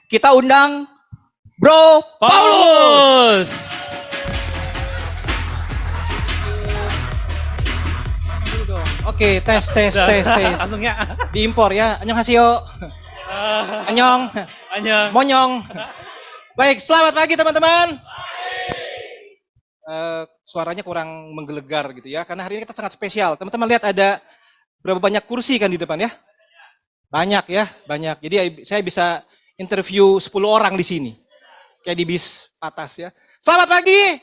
Kita undang Bro Paulus. Oke, tes. Langsung ya. Diimpor ya. Annyeonghaseyo. Annyeong. Hanya. Monyong. Baik, selamat pagi teman-teman. Suaranya kurang menggelegar gitu ya, karena hari ini kita sangat spesial. Teman-teman lihat ada berapa banyak kursi kan di depan ya? Banyak ya, banyak. Jadi saya bisa interview 10 orang di sini. Kayak di bis atas ya. Selamat pagi.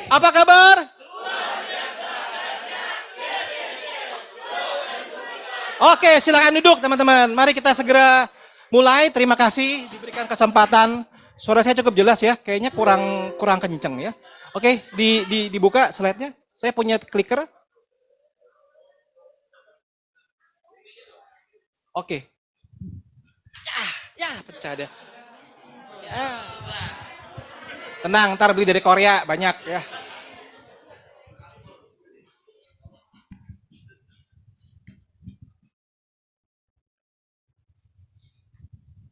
Apa kabar? Oke, silakan duduk teman-teman. Mari kita segera mulai. Terima kasih diberikan kesempatan. Suara saya cukup jelas ya. Kayaknya kurang kenceng ya. Oke, dibuka slide-nya. Saya punya clicker. Oke. Ya, pecah deh. Ya. Tenang, ntar beli dari Korea banyak ya.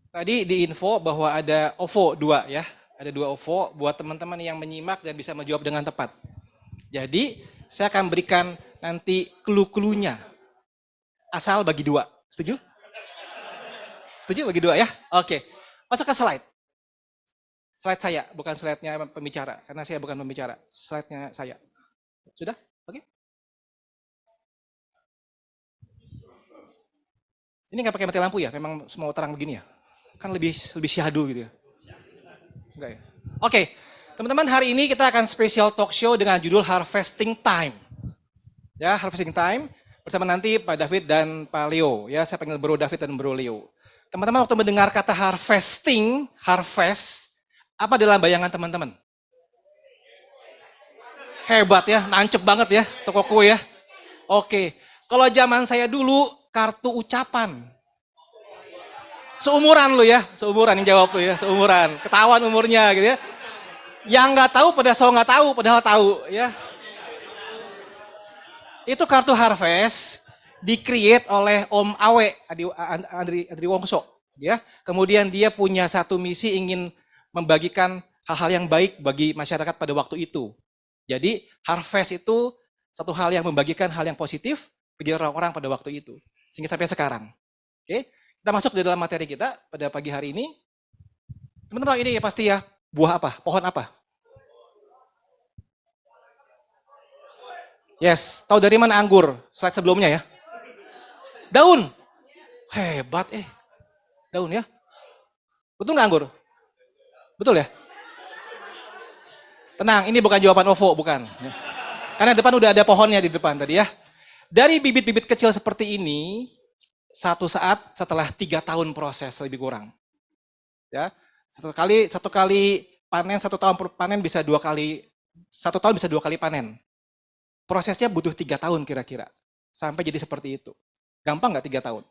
Tadi di info bahwa ada OVO 2 ya. Ada 2 OVO buat teman-teman yang menyimak dan bisa menjawab dengan tepat. Jadi, saya akan berikan nanti clue-cluenya. Asal bagi 2. Setuju? Setuju bagi 2 ya? Oke. Masuk ke slide. Slide saya, bukan slide-nya pembicara. Karena saya bukan pembicara. Slide-nya saya. Sudah? Oke. Ini nggak pakai mati lampu ya? Memang semua terang begini ya? Kan lebih syahdu gitu ya? Enggak ya? Oke. Teman-teman, hari ini kita akan special talk show dengan judul Harvesting Time. Ya, Harvesting Time. Bersama nanti Pak David dan Pak Leo. Ya, saya panggil Bro David dan Bro Leo. Teman-teman waktu mendengar kata harvesting, harvest, apa dalam bayangan teman-teman? Hebat ya, nancep banget ya, toko kue ya. Oke, kalau zaman saya dulu, kartu ucapan. Seumuran lu ya, seumuran yang jawab lu ya, seumuran. Ketahuan umurnya gitu ya. Yang nggak tahu pada so nggak tahu, padahal tahu ya. Itu kartu harvest di-create oleh Om Awe, Andri Wongso. Ya. Kemudian dia punya satu misi ingin membagikan hal-hal yang baik bagi masyarakat pada waktu itu. Jadi harvest itu satu hal yang membagikan hal yang positif bagi orang-orang pada waktu itu. Sehingga sampai sekarang. Oke, kita masuk di dalam materi kita pada pagi hari ini. Teman-teman ini ya pasti ya, buah apa? Pohon apa? Yes, tahu dari mana anggur? Slide sebelumnya ya. Daun. Hebat Daun ya. Betul nggak anggur? Betul ya? Tenang, ini bukan jawaban OVO, bukan. Karena depan udah ada pohonnya di depan tadi ya. Dari bibit-bibit kecil seperti ini, satu saat setelah 3 tahun proses lebih kurang. Ya, satu kali panen, 1 tahun panen bisa 2 kali, 1 tahun bisa 2 kali panen. Prosesnya butuh 3 tahun kira-kira. Sampai jadi seperti itu. Gampang nggak 3 tahun?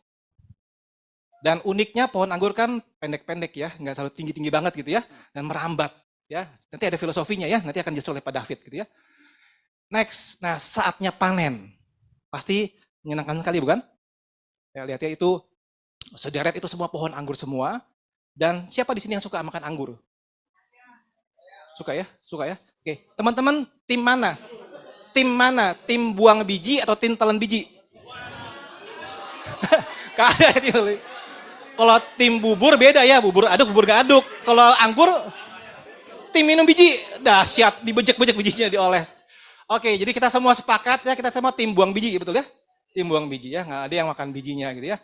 Dan uniknya pohon anggur kan pendek-pendek ya, nggak selalu tinggi-tinggi banget gitu ya, dan merambat ya. Nanti ada filosofinya ya, nanti akan dijelaskan oleh Pak David gitu ya. Next, nah saatnya panen. Pasti menyenangkan sekali bukan? Ya, lihat ya itu sederet itu semua pohon anggur semua. Dan siapa di sini yang suka makan anggur? Suka ya? Suka ya? Oke, teman-teman tim mana? Tim mana? Tim buang biji atau tim telan biji? Ada tim. Kalau tim bubur beda ya, bubur aduk, bubur gak aduk. Kalau anggur, tim minum biji, dahsyat, dibejek-bejek bijinya dioles. Oke, jadi kita semua sepakat ya, kita semua tim buang biji, betul ya? Tim buang biji ya, nggak ada yang makan bijinya gitu ya.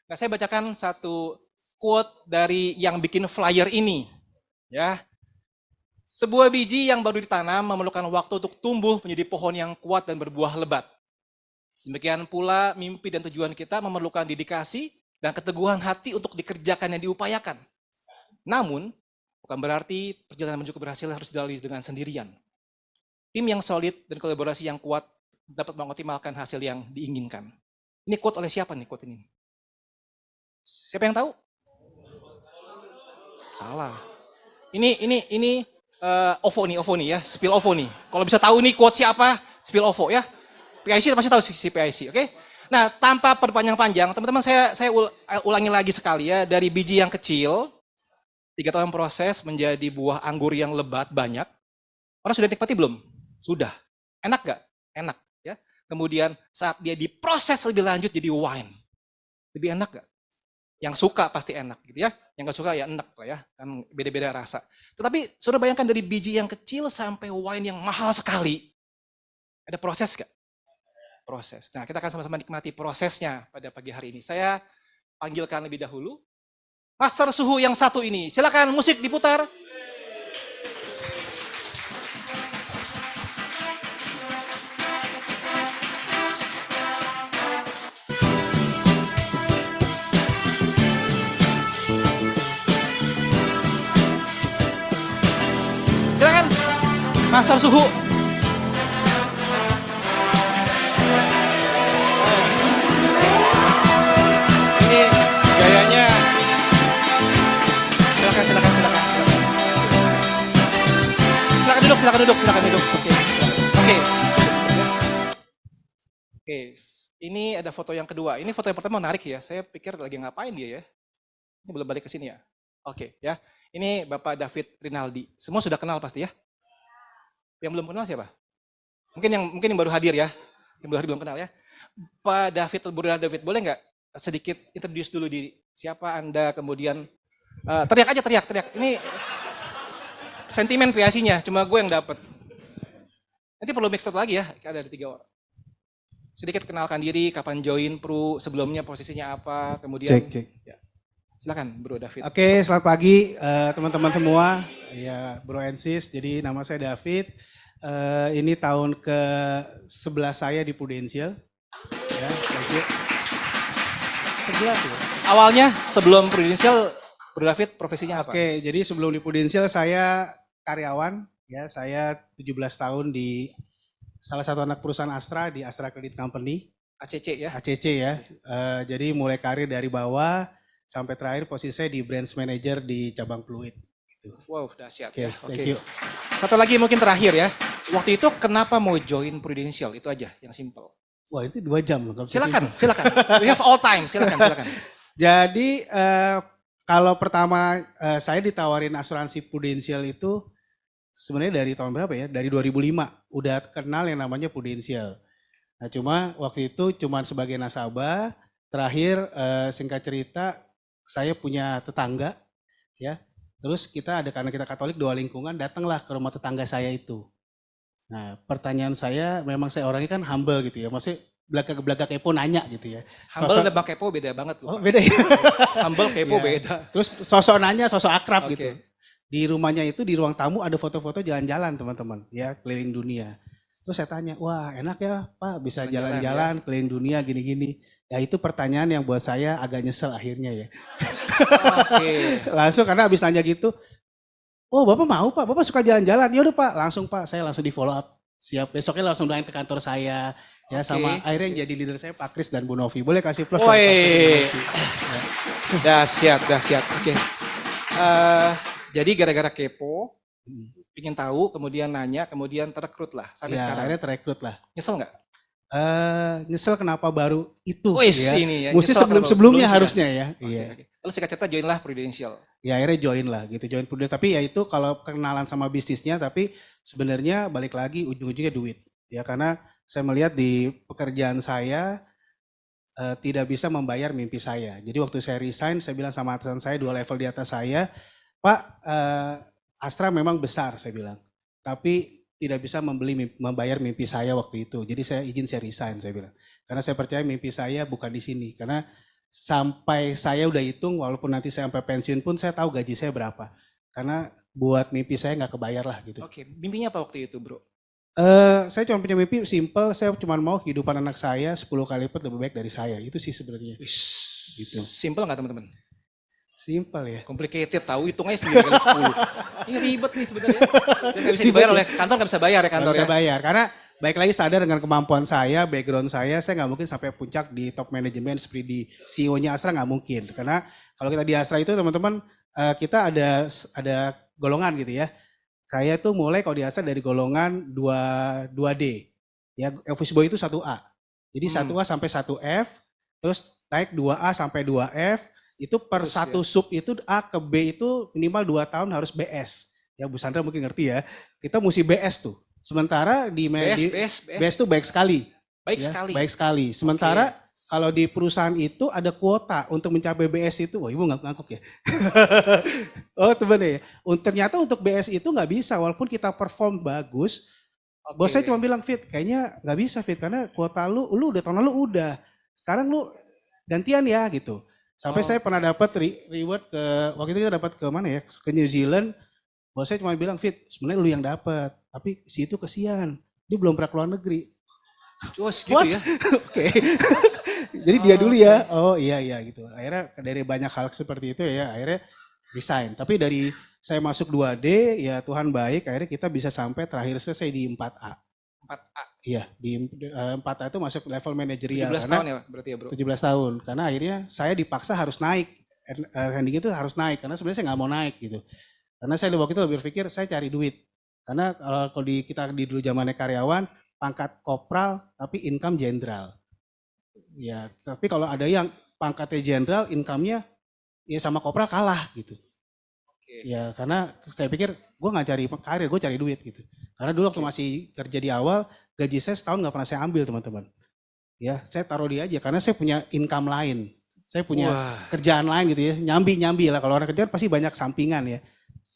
Nah, saya bacakan satu quote dari yang bikin flyer ini. Ya, sebuah biji yang baru ditanam memerlukan waktu untuk tumbuh menjadi pohon yang kuat dan berbuah lebat. Demikian pula mimpi dan tujuan kita memerlukan dedikasi dan keteguhan hati untuk dikerjakan yang diupayakan. Namun, bukan berarti perjalanan menuju keberhasilan harus dilalui dengan sendirian. Tim yang solid dan kolaborasi yang kuat dapat mengoptimalkan hasil yang diinginkan. Ini quote oleh siapa nih quote ini? Siapa yang tahu? Salah. Ini OVO nih ya, spill OVO nih. Kalau bisa tahu nih quote siapa, spill OVO ya. PIC pasti tahu si PIC, oke? Nah, tanpa perpanjang-panjang, teman-teman saya ulangi lagi sekali ya, dari biji yang kecil, 3 tahun proses menjadi buah anggur yang lebat banyak. Orang sudah nikmati belum? Sudah. Enak gak? Enak. Ya. Kemudian saat dia diproses lebih lanjut jadi wine. Lebih enak gak? Yang suka pasti enak gitu ya. Yang gak suka ya enak lah ya. Kan beda-beda rasa. Tetapi sudah bayangkan dari biji yang kecil sampai wine yang mahal sekali. Ada proses gak? Proses. Nah, kita akan sama-sama nikmati prosesnya pada pagi hari ini. Saya panggilkan lebih dahulu master suhu yang satu ini. Silakan musik diputar. Silakan master suhu. Ini gayanya. Silakan. Silakan duduk. Oke. Ini ada foto yang kedua. Ini foto yang pertama menarik ya. Saya pikir lagi ngapain dia ya. Ini belum balik ke sini ya. Oke ya. Ini Bapak David Rinaldi. Semua sudah kenal pasti ya. Yang belum kenal siapa? Mungkin yang baru hadir ya. Yang baru hadir belum kenal ya. Pak David, boleh nggak sedikit introduce dulu diri. Siapa Anda, kemudian teriak. Ini sentimen kreasinya, cuma gue yang dapat. Nanti perlu mix lagi ya, ada 3 orang. Sedikit kenalkan diri, kapan join Pru, sebelumnya posisinya apa, kemudian. Cek. Ya. Silakan Bro David. Oke, selamat pagi teman-teman semua. Ya, Bro and Sis. Jadi nama saya David. Ini tahun ke-11 saya di Prudential. Ya, thank you. 11 ya. Awalnya sebelum Prudential, Bro David profesinya apa? Oke, jadi sebelum di Prudential saya karyawan. Ya, saya 17 tahun di salah satu anak perusahaan Astra di Astra Credit Company. ACC ya? ACC ya. Jadi mulai karir dari bawah sampai terakhir posisi saya di branch manager di cabang Fluid. Gitu. Wow, dahsyat Oke, ya. thank you. Satu lagi mungkin terakhir ya. Waktu itu kenapa mau join Prudential? Itu aja yang simple. Wah, itu 2 jam loh. Silakan. We have all time. Silakan. Jadi kalau pertama saya ditawarin asuransi Prudential itu sebenarnya dari tahun berapa ya? Dari 2005 udah kenal yang namanya Prudential. Nah, cuma waktu itu cuma sebagai nasabah. Terakhir singkat cerita saya punya tetangga ya. Terus karena kita Katolik 2 lingkungan, datanglah ke rumah tetangga saya itu. Nah, pertanyaan saya, memang saya orangnya kan humble gitu ya. Maksudnya belaka kepo nanya gitu ya. Humble dan Bang Kepo beda banget loh. Oh, beda ya. Humble Kepo Ya. beda. Terus sosok nanya, sosok akrab Oke. gitu. Di rumahnya itu, di ruang tamu ada foto-foto jalan-jalan teman-teman. Ya, keliling dunia. Terus saya tanya, wah enak ya Pak bisa jalan-jalan keliling dunia gini-gini. Ya itu pertanyaan yang buat saya agak nyesel akhirnya ya. Oke. Langsung karena habis nanya gitu, oh Bapak mau Pak, Bapak suka jalan-jalan. Ya udah Pak, langsung Pak, saya langsung di follow up. Siap, besoknya langsung doain ke kantor saya. Ya sama akhirnya yang jadi leader saya Pak Kris dan Bu Novi. Boleh kasih plus? Woi. Dahsyat. Oke. Jadi gara-gara kepo, ingin tahu, kemudian nanya, kemudian terekrut lah sampai Ya, sekarang. akhirnya terekrut lah. Nyesel nggak? Nyesel kenapa baru itu Wih, ya. ini ya. Mesti nyesel kenapa sebelumnya sebelum harusnya ya. sudah. Iya. Oke. Lalu singkat cerita join lah Prudential. Ya akhirnya join lah gitu, join Prudential. Tapi ya itu kalau kenalan sama bisnisnya, tapi sebenarnya balik lagi ujung-ujungnya duit. Ya karena saya melihat di pekerjaan saya tidak bisa membayar mimpi saya. Jadi waktu saya resign, saya bilang sama atasan saya 2 level di atas saya, Pak Astra memang besar saya bilang. Tapi tidak bisa membayar mimpi saya waktu itu. Jadi saya izin saya resign saya bilang. Karena saya percaya mimpi saya bukan di sini. Karena sampai saya udah hitung walaupun nanti saya sampai pensiun pun saya tahu gaji saya berapa. Karena buat mimpi saya nggak kebayar lah gitu. Oke, mimpinya apa waktu itu bro? Saya cuma punya mimpi simple, saya cuma mau kehidupan anak saya 10 kali lipat lebih baik dari saya. Itu sih sebenarnya. Gitu. Simple nggak teman-teman? Simple ya. Complicated tahu, hitungnya 9 kali 10. Ini ribet nih sebenarnya. Dan nggak bisa dibayar oleh kantor, nggak bisa bayar ya kantor Nggak ya. bisa bayar, karena baik lagi sadar dengan kemampuan saya, background saya nggak mungkin sampai puncak di top manajemen seperti di CEO-nya Astra nggak mungkin. Karena kalau kita di Astra itu teman-teman, kita ada golongan gitu ya. Saya tuh mulai kalau di Astra dari golongan 2D. Ya, office boy itu 1A. Jadi 1A sampai 1F, terus naik 2A sampai 2F, Itu per Terus satu sub itu A ke B itu minimal 2 tahun harus BS. Ya Bu Sandra mungkin ngerti ya. Kita mesti BS tuh. Sementara di BS tuh baik sekali. Baik Ya, sekali. baik sekali. Sementara kalau di perusahaan itu ada kuota untuk mencapai BS itu. Wah, Ibu ngangguk ya. Oh, teman ya. Ternyata untuk BS itu nggak bisa walaupun kita perform bagus. Bos saya cuma bilang, Fit, kayaknya nggak bisa Fit karena kuota lu udah tahun lalu udah. Sekarang lu gantian ya gitu. Sampai saya pernah dapat reward ke waktu itu kita dapat ke mana ya? Ke New Zealand. Bos saya cuma bilang, Fit, sebenarnya lu yang dapat, tapi si itu kesian. Dia belum pernah keluar negeri. Terus gitu ya. Oke. Jadi dia dulu ya. Oh iya gitu. Akhirnya dari banyak hal seperti itu ya akhirnya resign. Tapi dari saya masuk 2D ya Tuhan baik akhirnya kita bisa sampai terakhir selesai di 4A. 4A. Iya, di 4A itu masuk level manajerial 17 tahun ya berarti ya bro? 17 tahun. Karena akhirnya saya dipaksa harus naik. Handling itu harus naik karena sebenarnya saya nggak mau naik gitu. Karena saya waktu itu lebih berpikir saya cari duit. Karena kalau kita di dulu zamannya karyawan pangkat kopral tapi income jenderal. Ya, tapi kalau ada yang pangkatnya jenderal, income-nya ya sama kopral kalah gitu. Ya, karena saya pikir gue nggak cari karir, gue cari duit gitu. Karena dulu waktu masih kerja di awal, gaji saya setahun nggak pernah saya ambil teman-teman. Ya, saya taruh dia aja karena saya punya income lain. Saya punya kerjaan lain gitu ya, nyambi lah. Kalau orang kerjaan pasti banyak sampingan ya.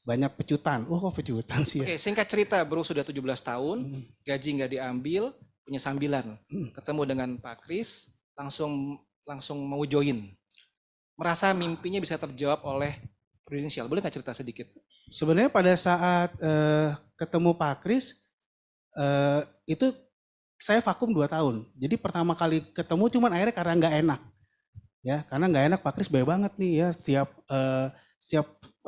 Banyak pecutan. Oh kok pecutan sih ya. Oke, singkat cerita bro sudah 17 tahun, gaji nggak diambil, punya sambilan. Ketemu dengan Pak Kris, langsung mau join. Merasa mimpinya bisa terjawab oleh Prudential. Boleh nggak cerita sedikit? Sebenarnya pada saat ketemu Pak Kris, itu saya vakum 2 tahun. Jadi pertama kali ketemu cuman akhirnya karena nggak enak. Ya, karena nggak enak Pak Kris baik banget nih ya. Setiap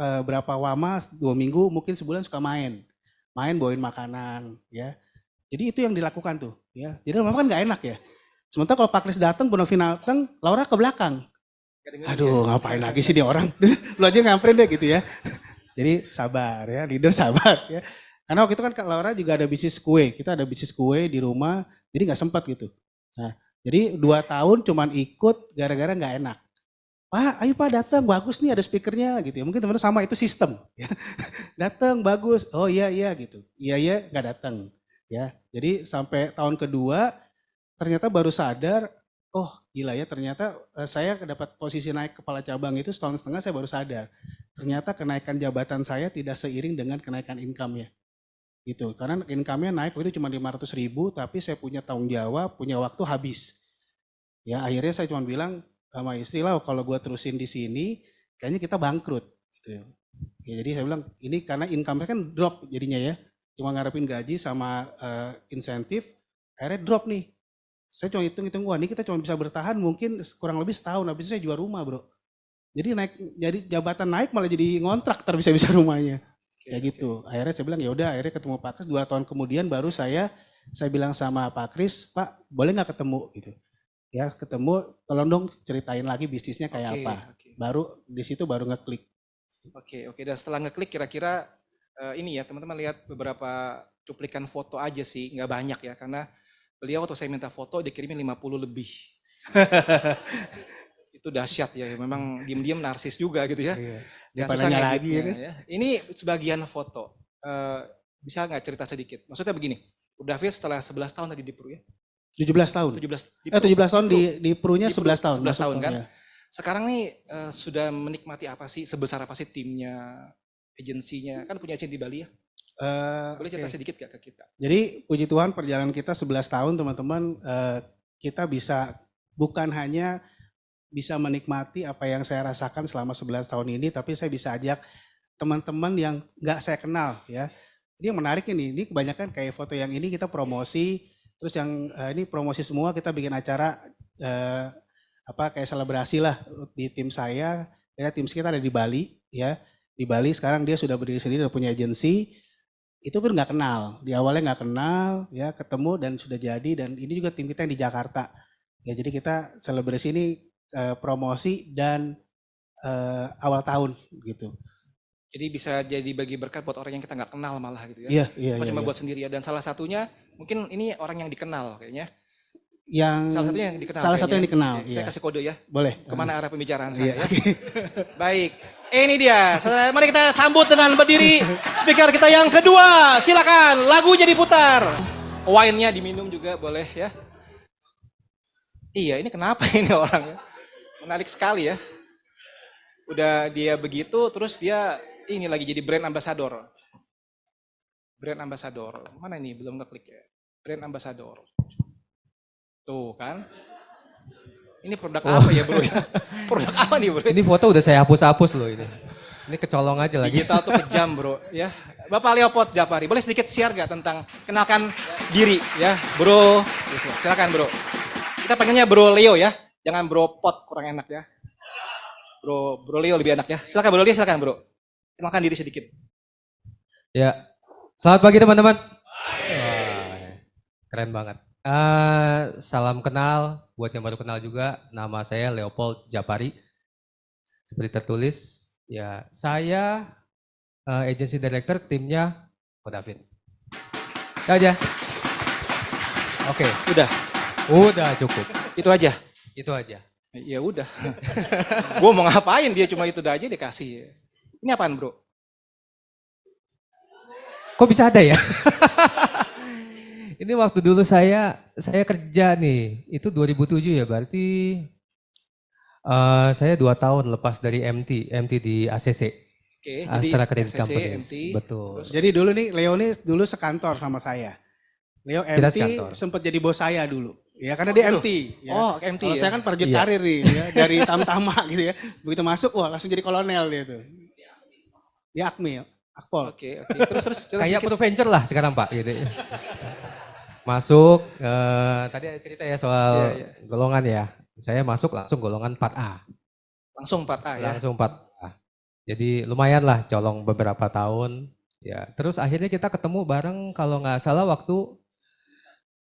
berapa lama 2 minggu mungkin sebulan suka main bawain makanan ya. Jadi itu yang dilakukan tuh ya. Jadi memang kan nggak enak ya. Sementara kalau Pak Kris datang, Bu Novina datang, Laura ke belakang. Aduh ngapain lagi sih dia orang. Lu aja nyamperin deh gitu ya. Jadi sabar ya, leader sabar ya. Karena waktu itu kan Laura juga ada bisnis kue. Kita ada bisnis kue di rumah, jadi nggak sempat gitu. Nah, jadi 2 tahun cuman ikut gara-gara nggak enak. Pak, ayo Pak datang, bagus nih ada speakernya gitu ya. Mungkin teman-teman sama itu sistem. Ya. Datang, bagus. Oh iya gitu. Iya nggak datang. Ya, jadi sampai tahun kedua ternyata baru sadar, oh gila ya ternyata saya dapat posisi naik kepala cabang itu setahun setengah saya baru sadar. Ternyata kenaikan jabatan saya tidak seiring dengan kenaikan income-nya. Gitu. Karena income-nya naik waktu itu cuma 500.000 tapi saya punya tanggung jawab, punya waktu habis. Ya akhirnya saya cuma bilang sama istri lah kalau gue terusin di sini kayaknya kita bangkrut gitu ya. Jadi saya bilang ini karena income kan drop jadinya ya, cuma ngarepin gaji sama insentif akhirnya drop nih. Saya cuma hitung wah ini kita cuma bisa bertahan mungkin kurang lebih setahun, habis itu saya jual rumah bro. Jadi jadi jabatan naik malah jadi ngontrak bisa rumahnya kayak gitu. Akhirnya saya bilang ya udah, akhirnya ketemu Pak Kris 2 tahun kemudian baru saya bilang sama Pak Kris, Pak boleh nggak ketemu gitu. Ya ketemu, tolong dong ceritain lagi bisnisnya kayak apa. Baru di situ baru ngeklik. Oke. Dan setelah ngeklik kira-kira ini ya teman-teman lihat beberapa cuplikan foto aja sih, nggak banyak ya karena beliau waktu saya minta foto dikirimin 50 lebih. Itu dahsyat ya, memang diem-diem narsis juga gitu ya. Dia susah lagi ya kan. Ya. Ini sebagian foto, bisa nggak cerita sedikit? Maksudnya begini, udah David setelah 11 tahun tadi di Peru ya? 17 tahun. 17 tahun di Perunya 11 tahun. 11 tahun kan. Ya. Sekarang nih sudah menikmati apa sih, sebesar apa sih timnya, agensinya, kan punya agensi di Bali ya? Boleh cerita sedikit gak ke kita? Jadi puji Tuhan perjalanan kita 11 tahun teman-teman, kita bisa bukan hanya bisa menikmati apa yang saya rasakan selama 11 tahun ini, tapi saya bisa ajak teman-teman yang gak saya kenal ya. Jadi yang menarik ini kebanyakan kayak foto yang ini kita promosi, terus yang ini promosi semua kita bikin acara kayak selebrasi lah di tim saya. Ya, tim kita ada di Bali ya. Di Bali sekarang dia sudah berdiri sendiri dan punya agensi. Itu pun nggak kenal. Di awalnya nggak kenal ya, ketemu dan sudah jadi, dan ini juga tim kita yang di Jakarta. Ya jadi kita selebrasi ini promosi dan awal tahun gitu. Jadi bisa jadi bagi berkat buat orang yang kita nggak kenal malah gitu ya. Iya. Cuma buat sendiri ya. Dan salah satunya mungkin ini orang yang dikenal kayaknya. yang Salah satunya yang dikenal. salah satu kayaknya. yang dikenal. Oke, saya Iya. kasih kode ya. Boleh. Kemana arah pembicaraan Iya. saya ya. Baik. Ini dia. Saudara, mari kita sambut dengan berdiri speaker kita yang kedua. Silakan lagunya diputar. Wine-nya diminum juga boleh ya. Iya, ini kenapa ini orang? Menarik sekali ya. Udah dia begitu, terus dia ini lagi jadi brand ambassador. Brand ambassador. Mana ini? Belum ngeklik ya. Brand ambassador. Tuh kan. Ini produk apa ya bro ya? Produk apa nih bro? Ini foto udah saya hapus-hapus loh ini. Ini kecolong aja lagi. Digital tuh kejam bro ya. Bapak Leopold Japari, boleh sedikit share gak tentang kenalkan diri ya bro? Silakan bro. Kita pengennya bro Leo ya, jangan bro Pot, kurang enak ya. Bro Leo lebih enak ya. Silakan bro Leo, silakan bro. Kenalkan diri sedikit. Ya, selamat pagi teman-teman. Wah, keren banget. Salam kenal, buat yang baru kenal juga, nama saya Leopold Japari. Seperti tertulis, ya saya agency director timnya Ko David. Itu aja. Oke, udah cukup. Itu aja. Itu aja. Ya udah. Gue mau ngapain dia cuma itu aja dikasih. Ini apaan bro? Kok bisa ada ya? Ini waktu dulu saya kerja nih, itu 2007 ya, berarti saya 2 tahun lepas dari MT di ACC. Oke, Astra Credit ACC, Company. MT, Betul. terus- Jadi dulu nih Leo nih dulu sekantor sama saya. Leo Kita MT sekantor. sempat jadi bos saya dulu. Ya karena dia gitu? MT. Ya. Oh, MT Kalau ya. saya kan prajurit Iya. karir nih, ya, dari Tamtama gitu ya. Begitu masuk, wah langsung jadi kolonel dia tuh. Dia Akmil, Akpol. Oke. Terus Kayak sedikit. Pro Venture lah sekarang Pak. Gitu. Masuk, tadi ada cerita ya soal Iya. golongan ya. Saya masuk langsung golongan 4A. Langsung 4A ya. Langsung 4A. Jadi lumayan lah colong beberapa tahun. Ya, terus akhirnya kita ketemu bareng kalau nggak salah waktu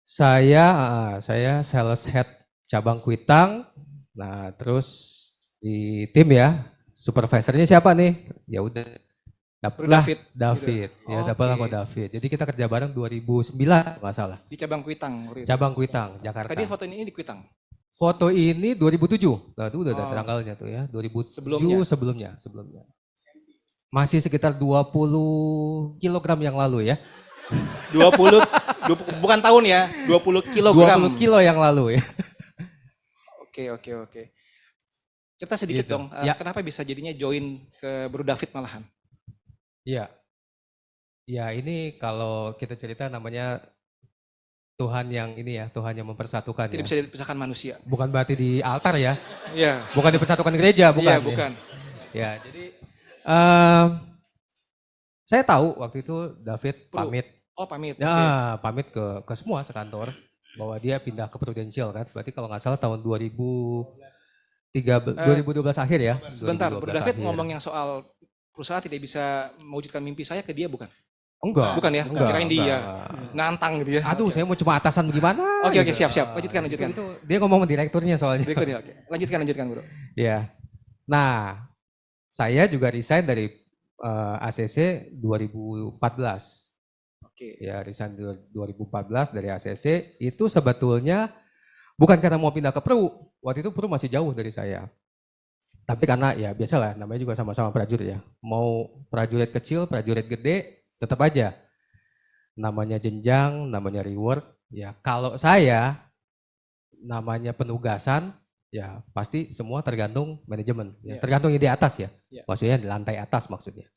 saya sales head cabang Kuitang. Nah, terus di tim ya, supervisornya siapa nih? Ya udah dapatlah David. Ya Oke. dapatlah kok David. Jadi kita kerja bareng 2009 nggak salah. Di cabang Kuitang. waktu itu. Cabang Kuitang, Jakarta. Tadi foto ini di Kuitang. Foto ini 2007. Nah, itu udah ada Oh. tanggalnya tuh ya. 2007 Sebelumnya. sebelumnya. Masih sekitar 20 kilogram yang lalu ya. 20 bukan tahun ya, 20 kilogram. 20 kilo yang lalu ya. Oke. Cerita sedikit Gitu. dong, Ya. kenapa bisa jadinya join ke Bro David malahan? Iya. Ya ini kalau kita cerita namanya Tuhan yang ini ya, Tuhan yang mempersatukan Tidak ya. bisa dipisahkan manusia. Bukan berarti di altar ya. Iya. Bukan dipersatukan gereja, bukan. Iya, ya. bukan. Ya, jadi saya tahu waktu itu David Bro, pamit. Oh, pamit. Ya, pamit ke semua sekantor bahwa dia pindah ke Prudential kan. Berarti kalau nggak salah tahun 2012 akhir ya. Sebentar, Bro 2012 David akhir. ngomong yang soal perusahaan tidak bisa mewujudkan mimpi saya ke dia bukan? Enggak. Bukan ya? Kirain dia. Nantang gitu ya. Aduh, saya mau cuma atasan bagaimana? Oke, gitu. siap. Lanjutkan. Itu dia ngomong sama direkturnya soalnya. Berikutnya, oke. Lanjutkan Bro. Ya. Nah, saya juga resign dari ACC 2014. Oke. Ya, resign 2014 dari ACC itu sebetulnya bukan karena mau pindah ke Peru. Waktu itu Peru masih jauh dari saya. Tapi karena ya biasalah namanya juga sama-sama prajurit ya. Mau prajurit kecil, prajurit gede, tetap aja. Namanya jenjang, namanya reward. Ya, kalau saya namanya penugasan, ya pasti semua tergantung manajemen. Ya, Ya. tergantung yang di atas ya. Ya. Maksudnya di lantai atas maksudnya.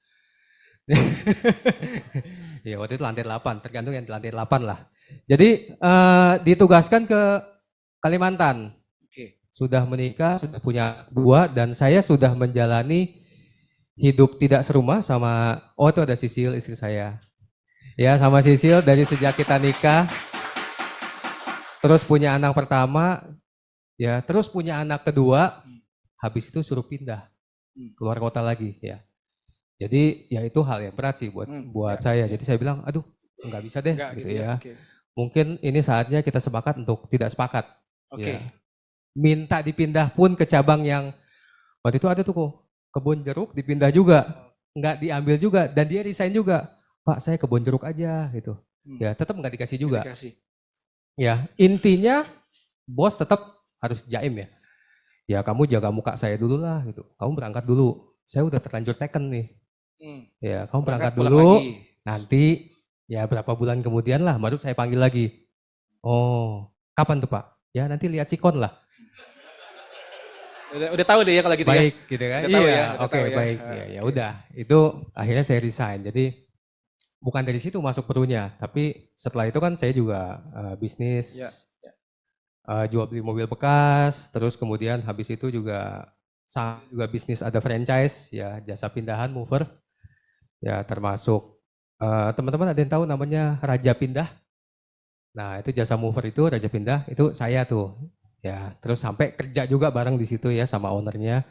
Ya waktu itu lantai 8, tergantung yang di lantai 8 lah. Jadi ditugaskan ke Kalimantan. Oke. Sudah menikah, sudah punya 2 dan saya sudah menjalani hidup tidak serumah sama, itu ada Sisil istri saya. Ya sama Sisil dari sejak kita nikah. Terus punya anak pertama, ya terus punya anak kedua, habis itu suruh pindah keluar kota lagi ya. Jadi ya itu hal yang berat sih buat saya. Jadi saya bilang, aduh nggak bisa deh Enggak gitu gitu ya. Oke. Mungkin ini saatnya kita sepakat untuk tidak sepakat. Oke. Ya. Minta dipindah pun ke cabang yang waktu itu ada tuh kok kebun jeruk dipindah juga, nggak diambil juga dan dia resign juga. Pak saya kebun jeruk aja gitu. Ya tetap nggak dikasih juga. Dikasih. Ya intinya bos tetap harus jaim ya. Ya kamu jaga muka saya dulu lah gitu. Kamu berangkat dulu. Saya udah terlanjur teken nih. Ya kamu berangkat Pulang dulu. lagi. Nanti ya berapa bulan kemudian lah baru saya panggil lagi. Oh, kapan tuh Pak? Ya nanti lihat sikon lah. Udah tahu deh ya kalau gitu ya. Baik gitu kan. Udah tahu Iya, ya, udah oke tahu ya. baik. Ya udah. Itu akhirnya saya resign. Jadi bukan dari situ masuk perunya, tapi setelah itu kan saya juga bisnis, Ya, jual beli mobil bekas, terus kemudian habis itu juga juga bisnis ada franchise, ya jasa pindahan mover, ya termasuk teman-teman ada yang tahu namanya Raja Pindah. Nah itu jasa mover itu Raja Pindah itu saya tuh, ya terus sampai kerja juga bareng di situ ya sama ownernya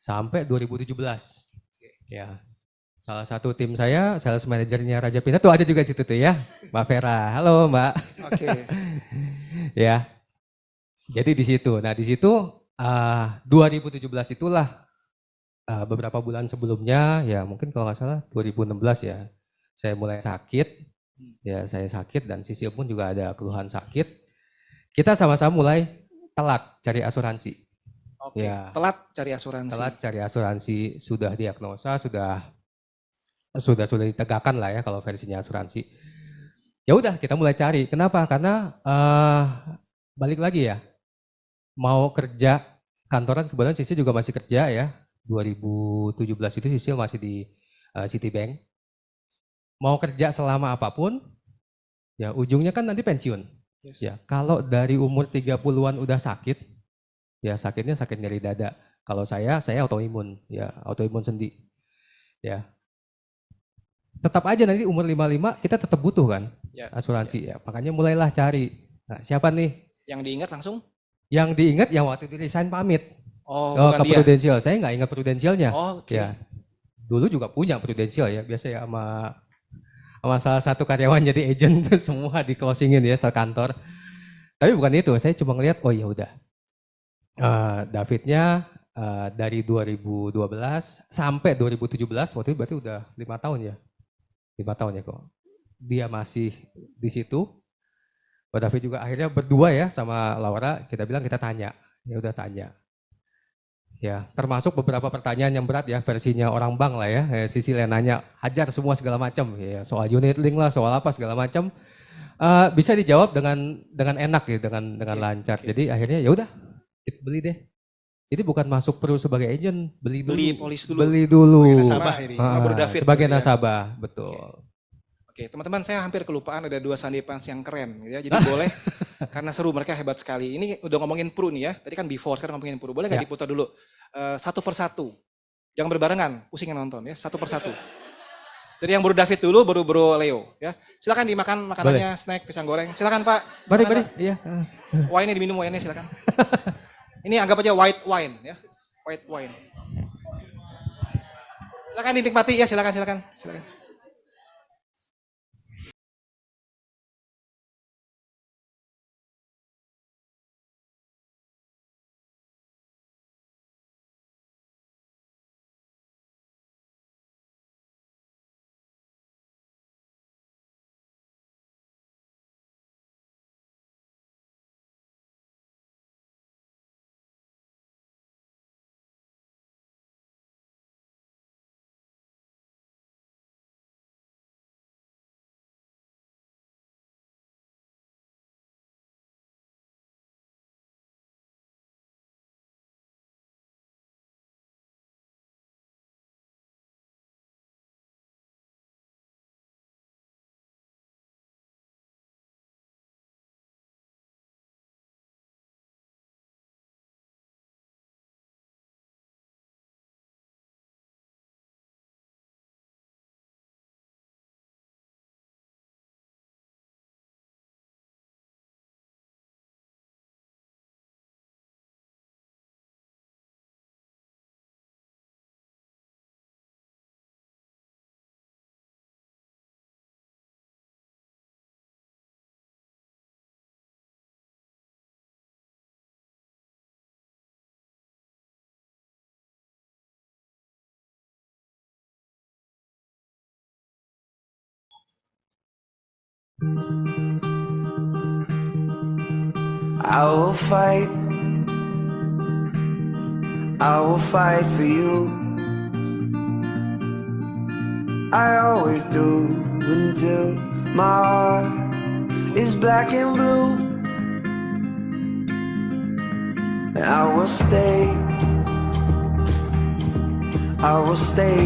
sampai 2017, ya. Salah satu tim saya, sales manajernya Raja Pindah tuh ada juga di situ tuh ya, Mbak Vera. Halo Mbak. Oke. Ya, jadi di situ. Nah di situ 2017 itulah beberapa bulan sebelumnya, ya mungkin kalau nggak salah 2016 ya, saya mulai sakit. Ya saya sakit dan Sisil pun juga ada keluhan sakit. Kita sama-sama mulai telat cari asuransi. Oke. Ya. Telat cari asuransi. Telat cari asuransi, sudah diagnosa, sudah ditegakkan lah ya kalau versinya asuransi. Ya udah kita mulai cari. Kenapa? Karena balik lagi ya, mau kerja kantoran kebetulan Sisil juga masih kerja ya. 2017 itu Sisil masih di Citibank. Mau kerja selama apapun, ya ujungnya kan nanti pensiun. Yes. Ya kalau dari umur 30-an udah sakit, ya sakitnya sakit nyeri dada. Kalau saya autoimun, ya autoimun sendi. Ya tetap aja nanti umur 55 kita tetap butuh kan asuransi ya. Makanya mulailah cari. Nah, siapa nih? Yang diingat langsung? Yang diingat yang waktu itu resign pamit. Bukan ke dia. Prudential. Saya nggak ingat Prudentialnya. Oke. Ya. Dulu juga punya Prudential ya. Biasa ya sama salah satu karyawan jadi agent tuh semua di closingin ya sekantor. Tapi bukan itu. Saya cuma ngeliat oh ya udah. Davidnya dari 2012 sampai 2017 waktu itu berarti udah 5 tahun ya. 5 tahun ya kok. Dia masih di situ. Pak David juga akhirnya berdua ya sama Laura, kita bilang kita tanya. Ya udah tanya. Ya, termasuk beberapa pertanyaan yang berat ya, versinya orang bank lah ya. Sisil yang nanya, hajar semua segala macam ya, soal unit link lah, soal apa segala macam. Bisa dijawab dengan enak ya, dengan lancar. Jadi akhirnya ya udah, beli deh. Jadi bukan masuk Peru sebagai agent, beli dulu. Beli polis dulu. Beli dulu. Nasabah ini, sama Bro David. Sebagai berarti ya. nasabah, betul. Oke, teman-teman saya hampir kelupaan ada 2 Sunday Pants yang keren ya. Jadi boleh karena seru mereka hebat sekali. Ini udah ngomongin Pru nih ya. Tadi kan before, sekarang ngomongin Pru. Boleh nggak diputar dulu satu persatu? Jangan berbarengan, pusing yang nonton ya. Satu persatu. Jadi yang Bro David dulu, baru Bro Leo ya. Silakan dimakan makanannya, snack, pisang goreng. Silakan Pak. Mari, iya. Wine-nya diminum, wine-nya silakan. Ini anggap aja white wine ya. White wine. Silakan dinikmati ya, silakan. I will fight. I will fight for you. I always do until my heart is black and blue. And I will stay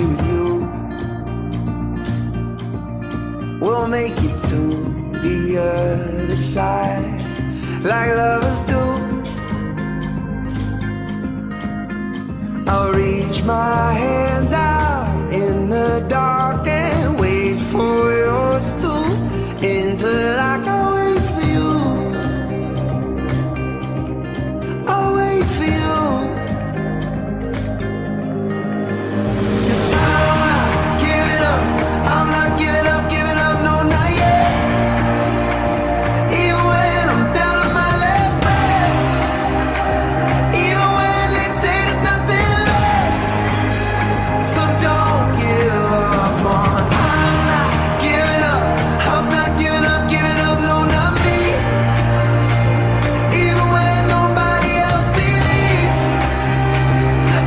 with you. We'll make it to the other side like lovers do. I'll reach my hands out in the dark and wait for yours to until I can wait for you. I'll wait for you. 'Cause I'm not giving up. I'm not giving up, no, not yet. Even when I'm down to my last breath. Even when they say there's nothing left. So don't give up on. I'm not giving up. I'm not giving up, no, not me. Even when nobody else believes.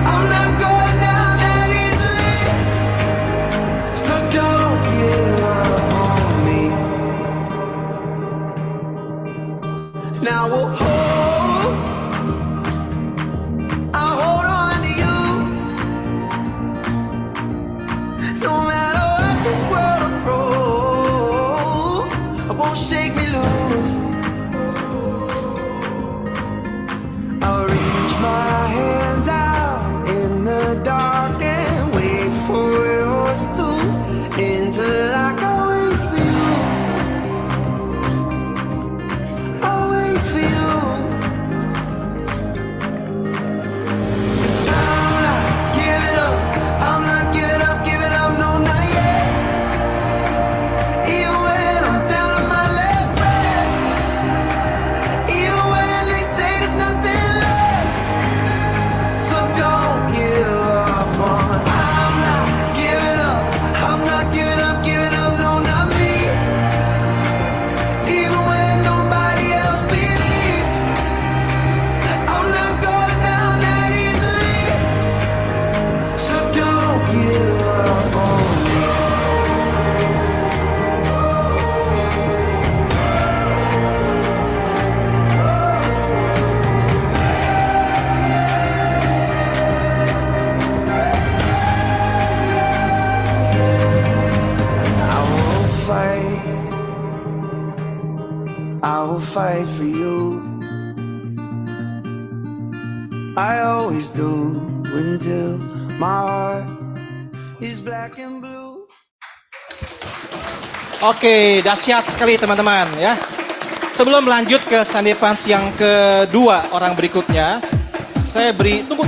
I'm not going down that easily. So don't give up on me. Now I'll hold on to you. No matter what this world will throw, it won't shake me loose. I'll reach my hands out in the dark and wait for yours to until I can wait for you. I'll wait for you. 'Cause I'm not giving up. I'm not giving up, no, not yet. Even when I'm down to my last breath. Even when they say there's nothing left. So don't give up on. I'm not giving up. I'm not giving up, no, not me. Even when nobody else believes. I'm not going down that easily. So don't give up on me. I will fight for you. I always do until my heart is black and blue. Oke, dahsyat sekali teman-teman ya. Sebelum lanjut ke Sunday Punch yang kedua orang berikutnya, saya beri tunggu.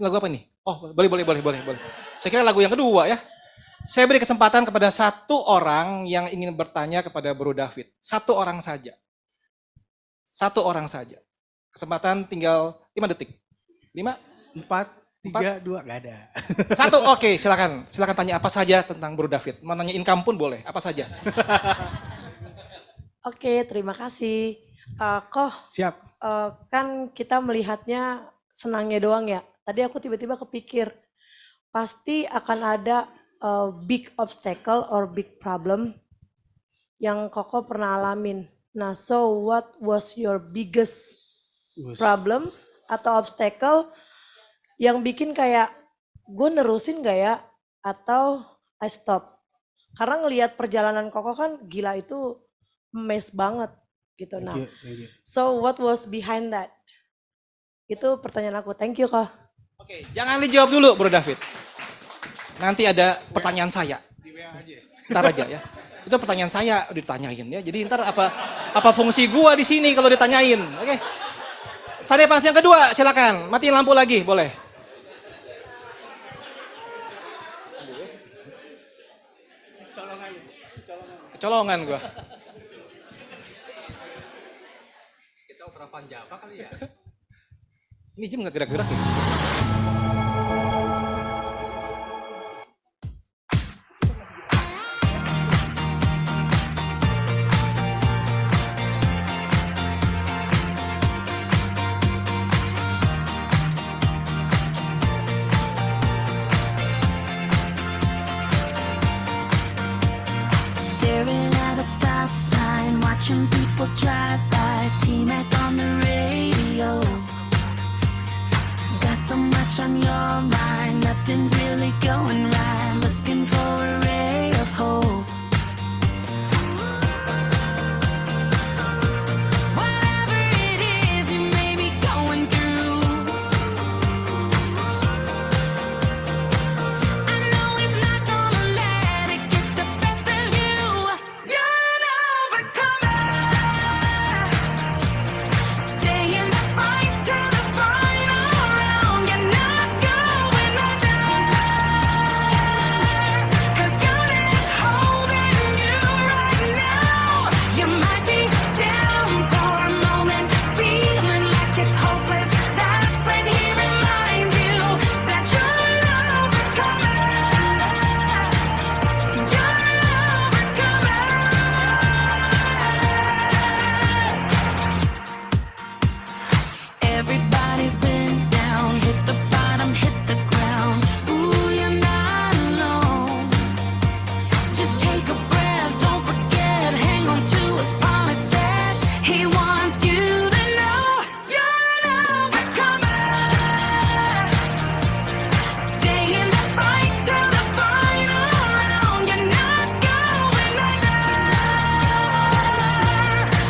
Lagu apa nih? Oh, boleh. Saya kira lagu yang kedua ya. Saya beri kesempatan kepada satu orang yang ingin bertanya kepada Bro David. Satu orang saja. Kesempatan tinggal 5 detik. 5? 4, 3, 2, gak ada. Satu, oke, silakan. Silakan tanya apa saja tentang Bro David. Mau nanya income pun boleh, apa saja. Oke, terima kasih. Siap. Kan kita melihatnya senangnya doang ya. Tadi aku tiba-tiba kepikir, pasti akan ada big obstacle or big problem yang Koko pernah alamin. Nah, so what was your biggest problem atau obstacle yang bikin kayak gue nerusin gak ya atau I stop? Karena ngelihat perjalanan Koko kan gila itu mes banget gitu. Thank you. So what was behind that? Itu pertanyaan aku. Thank you, Kak. Oke, jangan dijawab dulu Bro David. Nanti ada pertanyaan saya. Di WA aja. Ntar aja ya. Itu pertanyaan saya ditanyain ya. Jadi ntar apa fungsi gua di sini kalau ditanyain. Oke. Sunday Punch yang kedua, silakan. Matiin lampu lagi, boleh. Kecolongan gua. Kita operapan Java kali ya? Ini Jim nggak gerak-gerak ya? watching people drive by, T-Mac on the radio. Got so much on your mind, nothing's really going right. Looking for a ray of hope. Whatever it is you may be going through, I know he's not gonna let it get the best of you. You're an overcomer. Stay in the fight till the final round. You're not going under. 'Cause God is holding you right now. You might be down for a moment, feeling like it's hopeless. That's when he reminds you that you're an overcomer. You're an overcomer. Everybody's been down, hit the bottom, hit the ground. Ooh, you're not alone. Just take a breath, don't forget, hang on to his promises. He wants you to know you're an overcomer. Stay in the fight till the final round. You're not going under.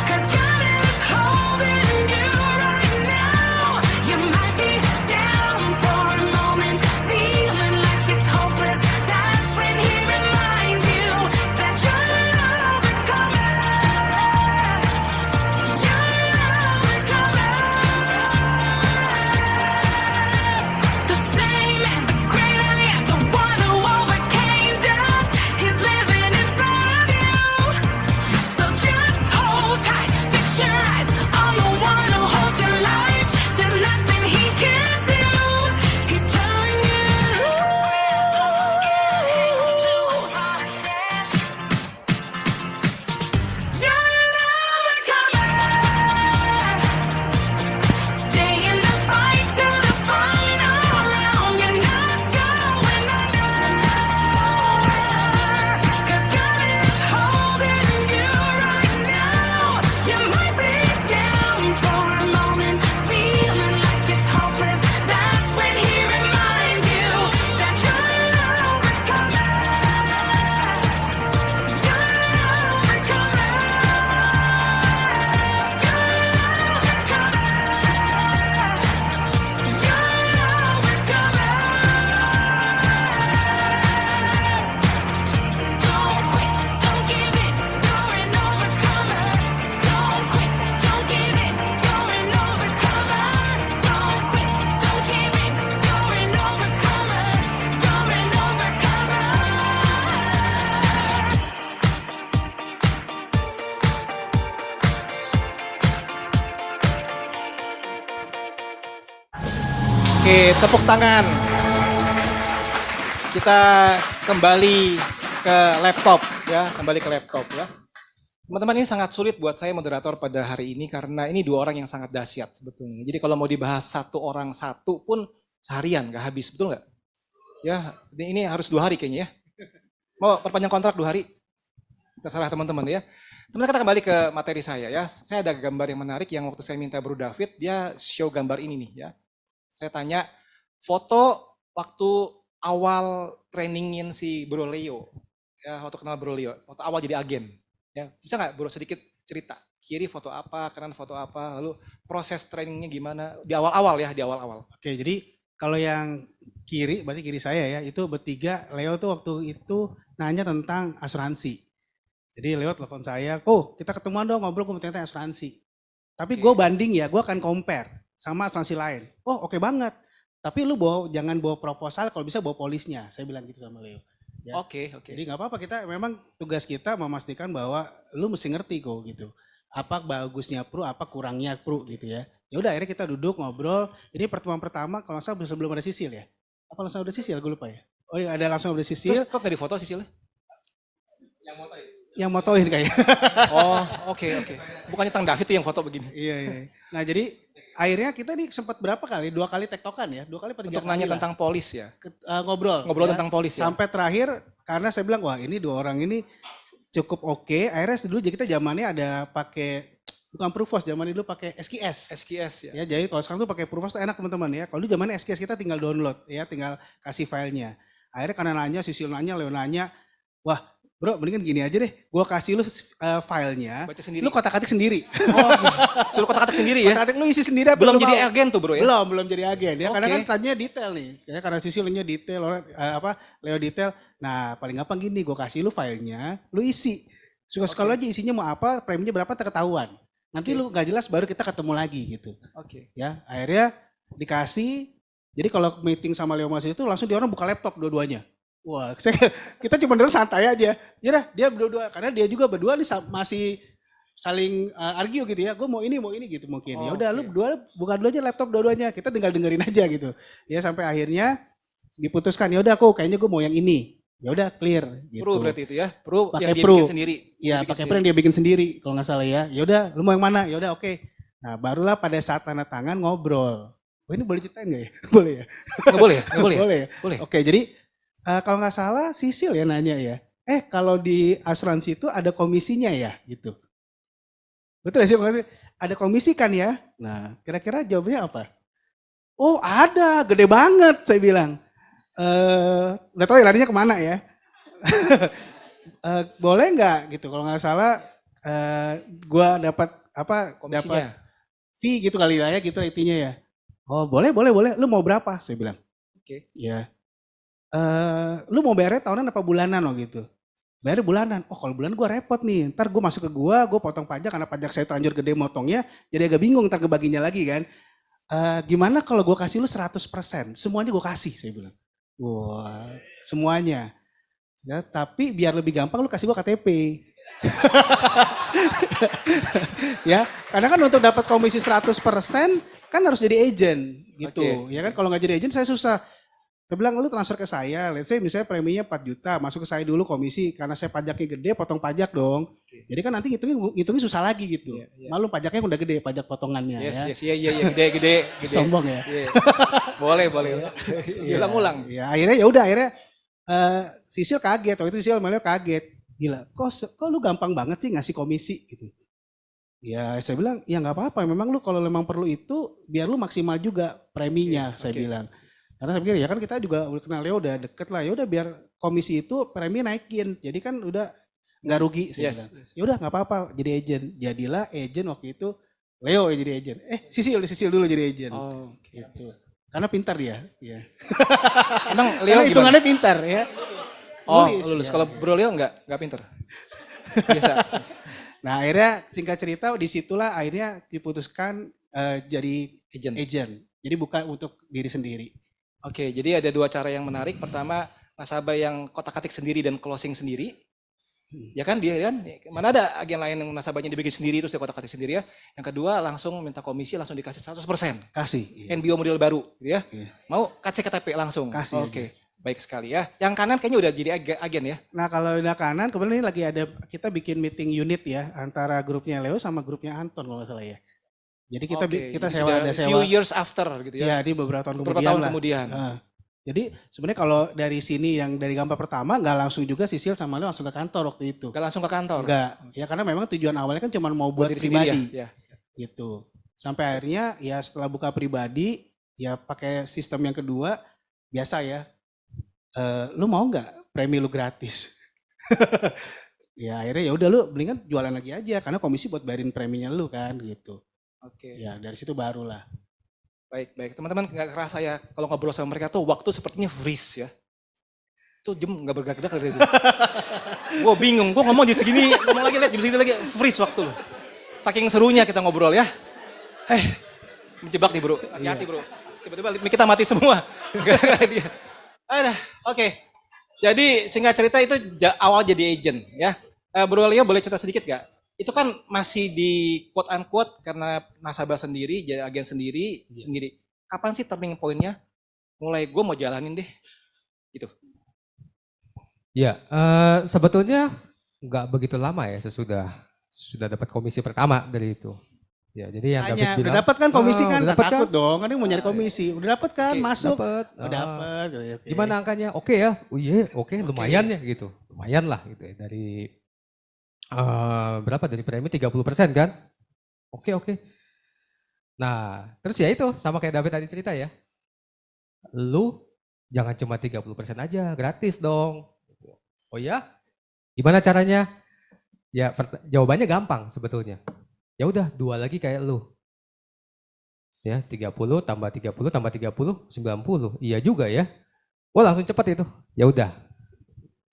'Cause God is holding you right now. You might be down for a moment, feeling like it's hopeless. That's when he reminds you that you're an overcomer. You're an overcomer. The same and the great I am, the one who overcame death, he's living inside of you. So just hold tight, fix your eyes on the one who holds your life. There's nothing he can't do. He's telling you. You're an overcomer. Stay in the fight till the final round. You're not going under. 'Cause God is holding you right now. You might be down for a moment, feeling like it's hopeless. That's when he reminds you that you're an overcomer. You're an overcomer. Don't quit, don't give in, you're an overcomer. Don't quit, don't give in, you're an overcomer. Don't quit, don't give in, you're an overcomer. You're an overcomer. Oke, tepuk tangan. Kita kembali ke laptop ya, kembali ke laptop ya. Teman-teman, ini sangat sulit buat saya moderator pada hari ini karena ini dua orang yang sangat dahsyat sebetulnya. Jadi kalau mau dibahas satu orang satu pun seharian nggak habis, betul nggak? Ya, ini harus 2 hari kayaknya ya. Mau perpanjang kontrak 2 hari? Terserah teman-teman ya. Teman-teman, kita kembali ke materi saya ya. Saya ada gambar yang menarik yang waktu saya minta Bro David, dia show gambar ini nih ya. Saya tanya, foto waktu awal trainingin si Bro Leo, ya waktu kenal Bro Leo, waktu awal jadi agen, ya bisa nggak Bro sedikit cerita, kiri foto apa, kanan foto apa, lalu proses trainingnya gimana di awal-awal ya, di awal-awal. Oke, jadi kalau yang kiri, berarti kiri saya ya, itu bertiga, Leo tuh waktu itu nanya tentang asuransi. Jadi Leo telepon saya, kita ketemuan dong ngobrol, gue ternyata asuransi. Tapi gue banding ya, gue akan compare sama asuransi lain. Oh oke banget, tapi lu jangan bawa proposal, kalau bisa bawa polisnya, saya bilang gitu sama Leo. Ya. Oke. Jadi nggak apa-apa, kita memang tugas kita memastikan bahwa lu mesti ngerti kok gitu. Apa bagusnya Pru, apa kurangnya Pru gitu ya. Ya udah akhirnya kita duduk ngobrol. Ini pertemuan pertama kalau nggak salah sebelum ada Sisil ya. Apa langsung ada Sisil, gue lupa ya. Oh iya, ada langsung ada Sisil. Terus kok nggak difoto Sisilnya? Yang motoin kayaknya. Oh oke. Bukannya Tang David tuh yang foto begini. Iya. Nah jadi akhirnya kita nih sempat berapa kali? 2 kali tektokan ya, 2 kali atau 3 kali. Untuk nanya lah. tentang polis ya. Ngobrol Ngobrol ya. tentang polis ya. Sampai terakhir karena saya bilang wah ini 2 orang ini cukup oke. Akhirnya dulu kita zamannya ada pakai bukan Proofos, zaman dulu pakai SQS. SQS ya. Ya, jadi kalau sekarang tuh pakai Proofos tuh enak teman-teman ya. Kalau dulu zamannya SQS kita tinggal download ya, tinggal kasih filenya. Akhirnya karena nanya, Sisil nanya, Leo nanya, wah bro mendingan gini aja deh, gua kasih lu filenya, Baca sendiri. lu kotak-katik sendiri. Oh, suruh kotak-katik sendiri ya. Kotak-katik lu isi sendiri apa Belum lu jadi mau? agen tuh bro ya. Belum jadi agen ya. Karena Oke. kan tanya detail nih. Ya, karena Sisil nanya detail, Leo detail. Nah, paling gampang gini, gua kasih lu filenya, lu isi. Suka-suka lu aja isinya mau apa, preminya berapa terketahuan. Nanti lu nggak jelas baru kita ketemu lagi gitu. Oke. Ya, akhirnya dikasih. Jadi kalau meeting sama Leo Mas itu langsung dia orang buka laptop dua-duanya. Wah, kita cuma dulu santai aja. Ya dah, dia berdua karena dia juga berdua nih masih saling argue gitu ya. Gue mau ini gitu mungkin. Ya udah lu berdua buka dulu aja laptop dua-duanya. Kita tinggal dengerin aja gitu. Ya sampai akhirnya diputuskan ya udah aku kayaknya gue mau yang ini. Ya udah clear gitu. Pro berarti itu ya. Pro Pakai yang dia pro. bikin sendiri. Iya, pakai pro yang dia bikin sendiri kalau nggak salah ya. Ya udah, lu mau yang mana? Ya udah, oke. Nah, barulah pada saat tanda tangan ngobrol. Oh, ini boleh ceritain nggak ya? Boleh ya? Nggak boleh ya? Nggak boleh ya? Boleh ya? Boleh. Oke, jadi kalau nggak salah Sisil ya nanya ya. Kalau di asuransi itu ada komisinya ya, gitu. Betul ya sih? Ada komisi kan ya? Nah, kira-kira jawabnya apa? Oh, ada, gede banget saya bilang. Udah tahu ya larinya kemana ya? Boleh nggak gitu? Kalau nggak salah, gua dapat dapat Komisinya. fee gitu kali ya, gitu intinya ya. Oh boleh. Lu mau berapa? Saya bilang. Oke. Ya. Lu mau bayarnya tahunan apa bulanan loh gitu? Bayar bulanan. Oh kalau bulan gua repot nih. Ntar gua masuk ke gua potong pajak karena pajak saya terlanjur gede motongnya. Jadi agak bingung ntar kebaginya lagi kan. Gimana kalau gua kasih lu 100%? Semuanya gua kasih, saya bilang. Wah, semuanya. Ya, tapi biar lebih gampang lu kasih gua KTP. Ya, karena kan untuk dapat komisi 100% kan harus jadi agent gitu. Oke. Ya kan kalau nggak jadi agent saya susah. Saya bilang lu transfer ke saya, let's say misalnya preminya 4 juta, masuk ke saya dulu komisi karena saya pajaknya gede, potong pajak dong. Jadi kan nanti ngitungnya susah lagi gitu. Malu pajaknya udah gede, pajak potongannya ya. Iya, gede. Sombong ya. Iya. Boleh. Ulang-ulang. Ya, akhirnya Sisil kaget, waktu itu Sisil malah kaget. Gila, kok lu gampang banget sih ngasih komisi gitu. Ya saya bilang, ya nggak apa-apa, memang lu kalau memang perlu itu biar lu maksimal juga preminya, saya bilang. Karena saya pikir ya kan kita juga udah kenal Leo udah deket lah, ya udah biar komisi itu premi naikin, jadi kan udah nggak rugi, saya bilang. Ya udah nggak apa-apa, jadi agent. Jadilah agent waktu itu Leo yang jadi agent. Sisil dulu jadi agent. Oh, gitu. Karena pintar dia. Ya. Emang Leo Karena gimana? hitungannya pintar ya. Oh, Nulis, lulus. ya. Kalau Bro Leo nggak pinter. Biasa. Nah akhirnya singkat cerita disitulah akhirnya diputuskan jadi Agent. agent. Jadi bukan untuk diri sendiri. Oke, jadi ada dua cara yang menarik. Pertama, nasabah yang kotak-katik sendiri dan closing sendiri. Ya kan dia kan, mana ada agen lain yang nasabahnya dibikin sendiri terus dia kotak-katik sendiri ya. Yang kedua, langsung minta komisi langsung dikasih 100%. Kasih. Iya. NBO model baru gitu ya. Iya. Mau kasih KTP langsung. Kasih Oke. Baik sekali ya. Yang kanan kayaknya udah jadi agen ya. Nah kalau udah kanan kebetulan ini lagi ada kita bikin meeting unit ya antara grupnya Leo sama grupnya Anton kalau nggak salah ya. Jadi kita Oke, kita jadi sewa sudah ada few sewa. years after gitu ya. Iya di beberapa tahun Beberapa kemudian tahun lah. kemudian. Jadi sebenarnya kalau dari sini yang dari gambar pertama nggak langsung juga Sisil sama Leo langsung ke kantor waktu itu. Gak langsung ke kantor. Enggak. Ya karena memang tujuan awalnya kan cuma mau buat diri sendiri pribadi. ya. Gitu. Sampai akhirnya ya setelah buka pribadi ya pakai sistem yang kedua biasa ya. Lu mau nggak premi lu gratis? Ya akhirnya ya udah lu mendingan jualan lagi aja karena komisi buat bayarin preminya lu kan gitu. Oke. Ya dari situ barulah. Baik. Teman-teman nggak kerasa ya kalau ngobrol sama mereka tuh waktu sepertinya freeze ya. Tuh jam nggak bergerak-gerak gitu. Gue bingung, gue ngomong jam segini, ngomong lagi lihat jam segini lagi freeze waktu loh. Saking serunya kita ngobrol ya. Menjebak nih bro, hati-hati bro. Tiba-tiba mic kita mati semua. Gara-gara dia. Oke. Jadi singkat cerita itu awal jadi agent ya. Bro Leo boleh cerita sedikit gak? Itu kan masih di quote unquote karena nasabah sendiri, jadi agen sendiri. Kapan sih turning point-nya? Mulai gue mau jalanin deh. Gitu. Ya, sebetulnya nggak begitu lama ya sesudah dapat komisi pertama dari itu. Ya, jadi yang David Tanya, udah bilang, dapat kan komisi "Oh, kan? udah Nggak dapat kan?" takut dong, kan dia mau nyari komisi. Udah dapat kan? Oke, Masuk. Dapat. Oh, dapat. Oke. Gimana angkanya? Oke ya. Oh iya, oke, lumayan ya gitu. Lumayan lah gitu ya dari Berapa dari premi 30% kan? Oke, oke. Nah, terus ya itu sama kayak David tadi cerita ya. Lu jangan cuma 30% aja, gratis dong. Oh ya? Gimana caranya? Ya jawabannya gampang sebetulnya. Ya udah 2 lagi kayak lu. Ya, 30 tambah 30 tambah 30 90. Iya juga ya. Oh, langsung cepat itu. Ya udah.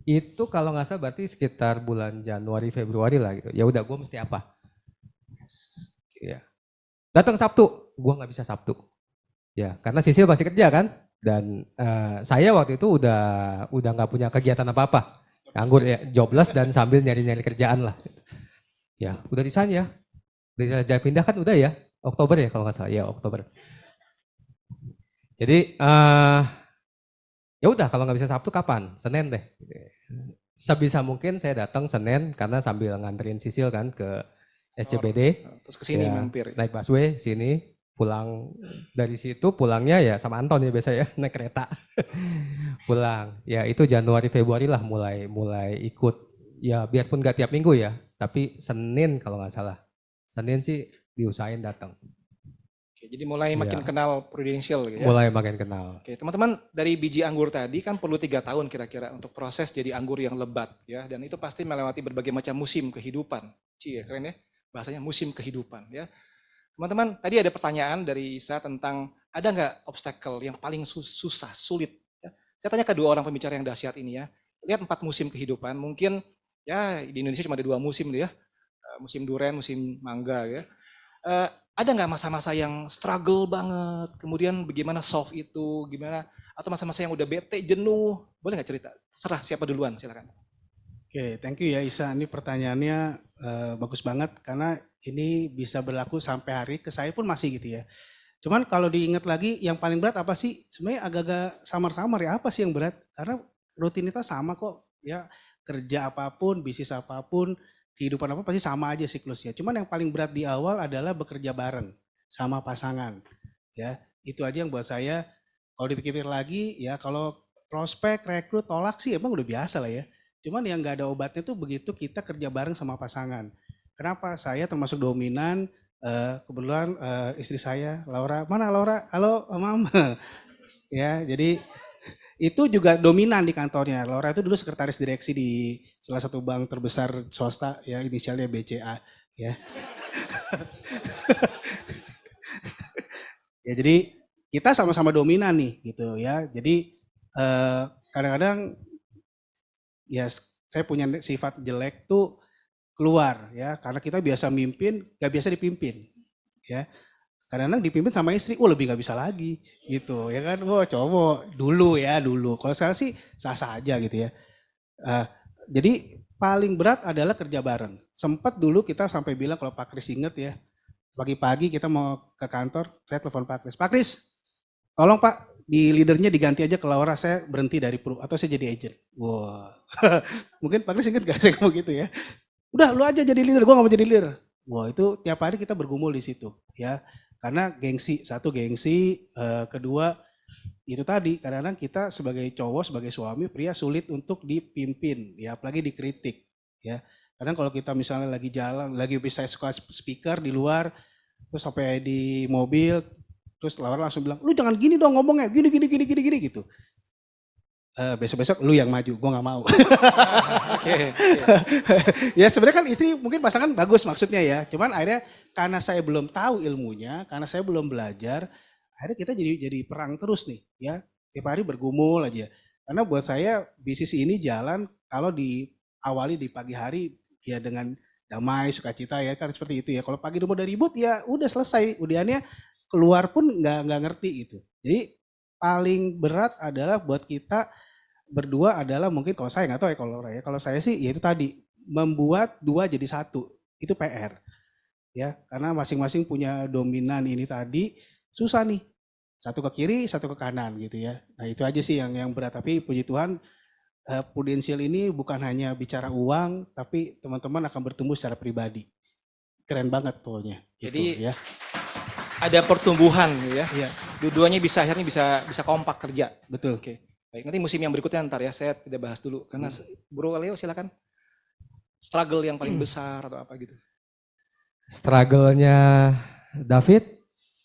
Itu kalau nggak salah berarti sekitar bulan Januari Februari lah gitu. Ya udah, gue mesti apa? Ya. Datang Sabtu, gue nggak bisa Sabtu. Ya, karena Sisil pasti kerja kan. Dan saya waktu itu udah nggak punya kegiatan apa-apa. Nganggur ya, jobless dan sambil nyari-nyari kerjaan lah. Ya, udah resign ya. Udah pindah kan udah ya. Oktober ya kalau nggak salah. Ya, Oktober. Jadi ya udah kalau nggak bisa Sabtu kapan? Senin deh. Sebisa mungkin saya datang Senin karena sambil nganterin Sisil kan ke SCBD. Terus kesini Ya, mampir. naik busway sini, pulang dari situ pulangnya ya sama Anton ya biasa ya naik kereta. Pulang. Ya itu Januari Februari lah mulai ikut. Ya biarpun gak tiap minggu ya, tapi Senin kalau nggak salah. Senin sih diusahain datang. Oke, jadi mulai makin Iya. kenal Prudential gitu ya. Mulai makin kenal. Oke, teman-teman, dari biji anggur tadi kan perlu 3 tahun kira-kira untuk proses jadi anggur yang lebat ya, dan itu pasti melewati berbagai macam musim kehidupan. Cie, keren ya, bahasanya musim kehidupan ya. Teman-teman, tadi ada pertanyaan dari Isa tentang ada nggak obstacle yang paling susah, sulit. Ya. Saya tanya ke 2 orang pembicara yang dahsyat ini ya. Lihat 4 musim kehidupan, mungkin ya di Indonesia cuma ada 2 musim deh ya, musim durian, musim mangga ya. Ada nggak masa-masa yang struggle banget, kemudian bagaimana solve itu, gimana, atau masa-masa yang udah bete, jenuh, boleh nggak cerita? Terserah siapa duluan, silakan. Oke, thank you ya Isa. Ini pertanyaannya bagus banget karena ini bisa berlaku sampai hari ke saya pun masih gitu ya. Cuman kalau diingat lagi yang paling berat apa sih? Sebenarnya agak-agak samar-samar ya, apa sih yang berat? Karena rutinitas sama kok ya, kerja apapun, bisnis apapun, kehidupan apa pasti sama aja siklusnya. Cuman yang paling berat di awal adalah bekerja bareng sama pasangan. Ya, itu aja yang buat saya kalau dipikir lagi ya, kalau prospek, rekrut, tolak sih emang udah biasa lah ya. Cuman yang nggak ada obatnya tuh begitu kita kerja bareng sama pasangan. Kenapa? Saya termasuk dominan, kebetulan istri saya, Laura, mana Laura? Halo Mama. Ya, jadi itu juga dominan di kantornya. Laura itu dulu sekretaris direksi di salah satu bank terbesar swasta, ya inisialnya BCA. Ya, ya jadi kita sama-sama dominan nih gitu ya. Jadi kadang-kadang ya saya punya sifat jelek tuh keluar ya, karena kita biasa mimpin, gak biasa dipimpin ya. Kadang-kadang dipimpin sama istri, lebih gak bisa lagi gitu ya kan. Cowok dulu ya dulu. Kalau sekarang sih sah-sah aja gitu ya. Jadi paling berat adalah kerja bareng. Sempat dulu kita sampai bilang, kalau Pak Kris inget ya, pagi-pagi kita mau ke kantor, saya telepon Pak Kris. Pak Kris, tolong Pak, di leadernya diganti aja ke Laura, saya berhenti dari Pro atau saya jadi agent. Wah, mungkin Pak Kris inget gak saya ngomong gitu ya. Udah lu aja jadi leader, gue gak mau jadi leader. Wah, itu tiap hari kita bergumul di situ ya. Karena gengsi, satu gengsi, kedua itu tadi kadang-kadang kita sebagai cowok, sebagai suami, pria sulit untuk dipimpin ya, apalagi dikritik ya. Kadang kalau kita misalnya lagi jalan, lagi bisa suka speaker di luar, terus sampai di mobil, terus Laura langsung bilang, lu jangan gini dong ngomongnya, gini gitu. Besok-besok lu yang maju, gue nggak mau. Oke. Ya sebenarnya kan istri mungkin pasangan bagus maksudnya ya, cuman akhirnya karena saya belum tahu ilmunya, karena saya belum belajar, akhirnya kita jadi perang terus nih ya, tiap hari bergumul aja. Karena buat saya bisnis ini jalan kalau diawali di pagi hari ya dengan damai, sukacita ya kan, seperti itu ya. Kalau pagi udah ribut ya udah selesai, udahannya keluar pun nggak ngerti itu. Jadi paling berat adalah buat kita berdua adalah mungkin, kalau saya nggak tahu ya kalau Laura ya, kalau saya sih ya itu tadi membuat 2 jadi 1 itu PR ya, karena masing-masing punya dominan ini tadi, susah nih, satu ke kiri satu ke kanan gitu ya. Nah itu aja sih yang berat, tapi puji Tuhan Prudential ini bukan hanya bicara uang, tapi teman-teman akan bertumbuh secara pribadi, keren banget pokoknya. Jadi gitu, ya. ada pertumbuhan ya. Iya. Dua-duanya akhirnya bisa kompak kerja. Betul. Oke. Baik, nanti musim yang berikutnya ntar ya, saya tidak bahas dulu karena Bro Leo silakan. struggle yang paling besar atau apa gitu? Struggle-nya David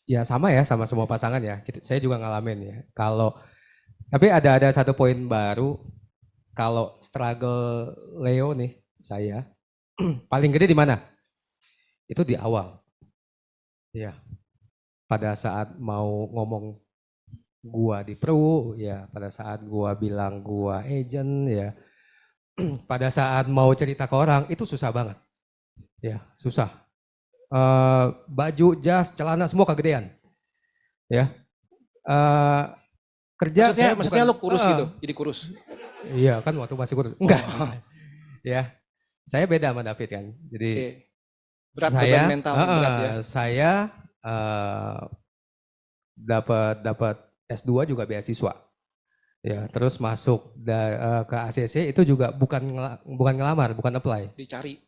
ya sama ya sama semua pasangan ya. Saya juga ngalamin ya. Tapi ada satu poin baru. Kalau struggle Leo nih saya paling gede di mana? Itu di awal. Ya. Pada saat mau ngomong gua di Pro ya, pada saat gua bilang gua agent ya. Pada saat mau cerita ke orang itu susah banget. Ya, susah. Baju, jas, celana semua kegedean. Ya. Kerja Maksudnya lo kurus gitu, jadi kurus. Iya kan waktu masih kurus. Enggak. Ya. Saya beda sama David kan. Jadi Oke. Berat saya beban mental berat ya. Saya dapat S2 juga beasiswa. Ya, terus masuk ke ACC itu juga bukan ngelamar, bukan apply.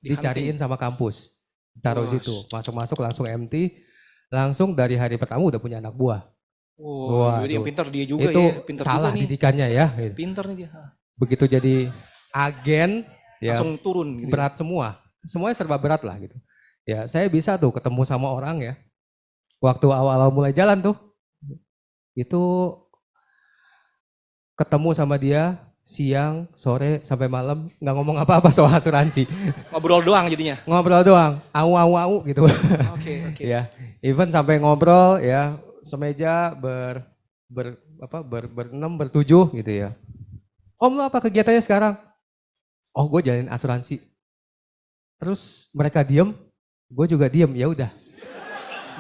Dicariin sama kampus. Taruh situ. Masuk langsung MT. Langsung dari hari pertama udah punya anak buah. Wah, jadi yang pintar dia juga itu ya. Pintar salah juga nih. didikannya ya. Gitu. Pintar nih dia. Begitu jadi agen ya Langsung turun gitu. berat semua. Semuanya serba berat lah gitu. Ya, saya bisa tuh ketemu sama orang ya. Waktu awal-awal mulai jalan tuh. Itu ketemu sama dia siang, sore, sampai malam nggak ngomong apa-apa soal asuransi. Ngobrol doang jadinya. Ngobrol doang, au gitu. Oke. Ya, even sampai ngobrol ya semeja berenam, bertujuh gitu ya. Om, lu apa kegiatannya sekarang? Oh, gue jalanin asuransi. Terus mereka diem, gue juga diem. Ya udah,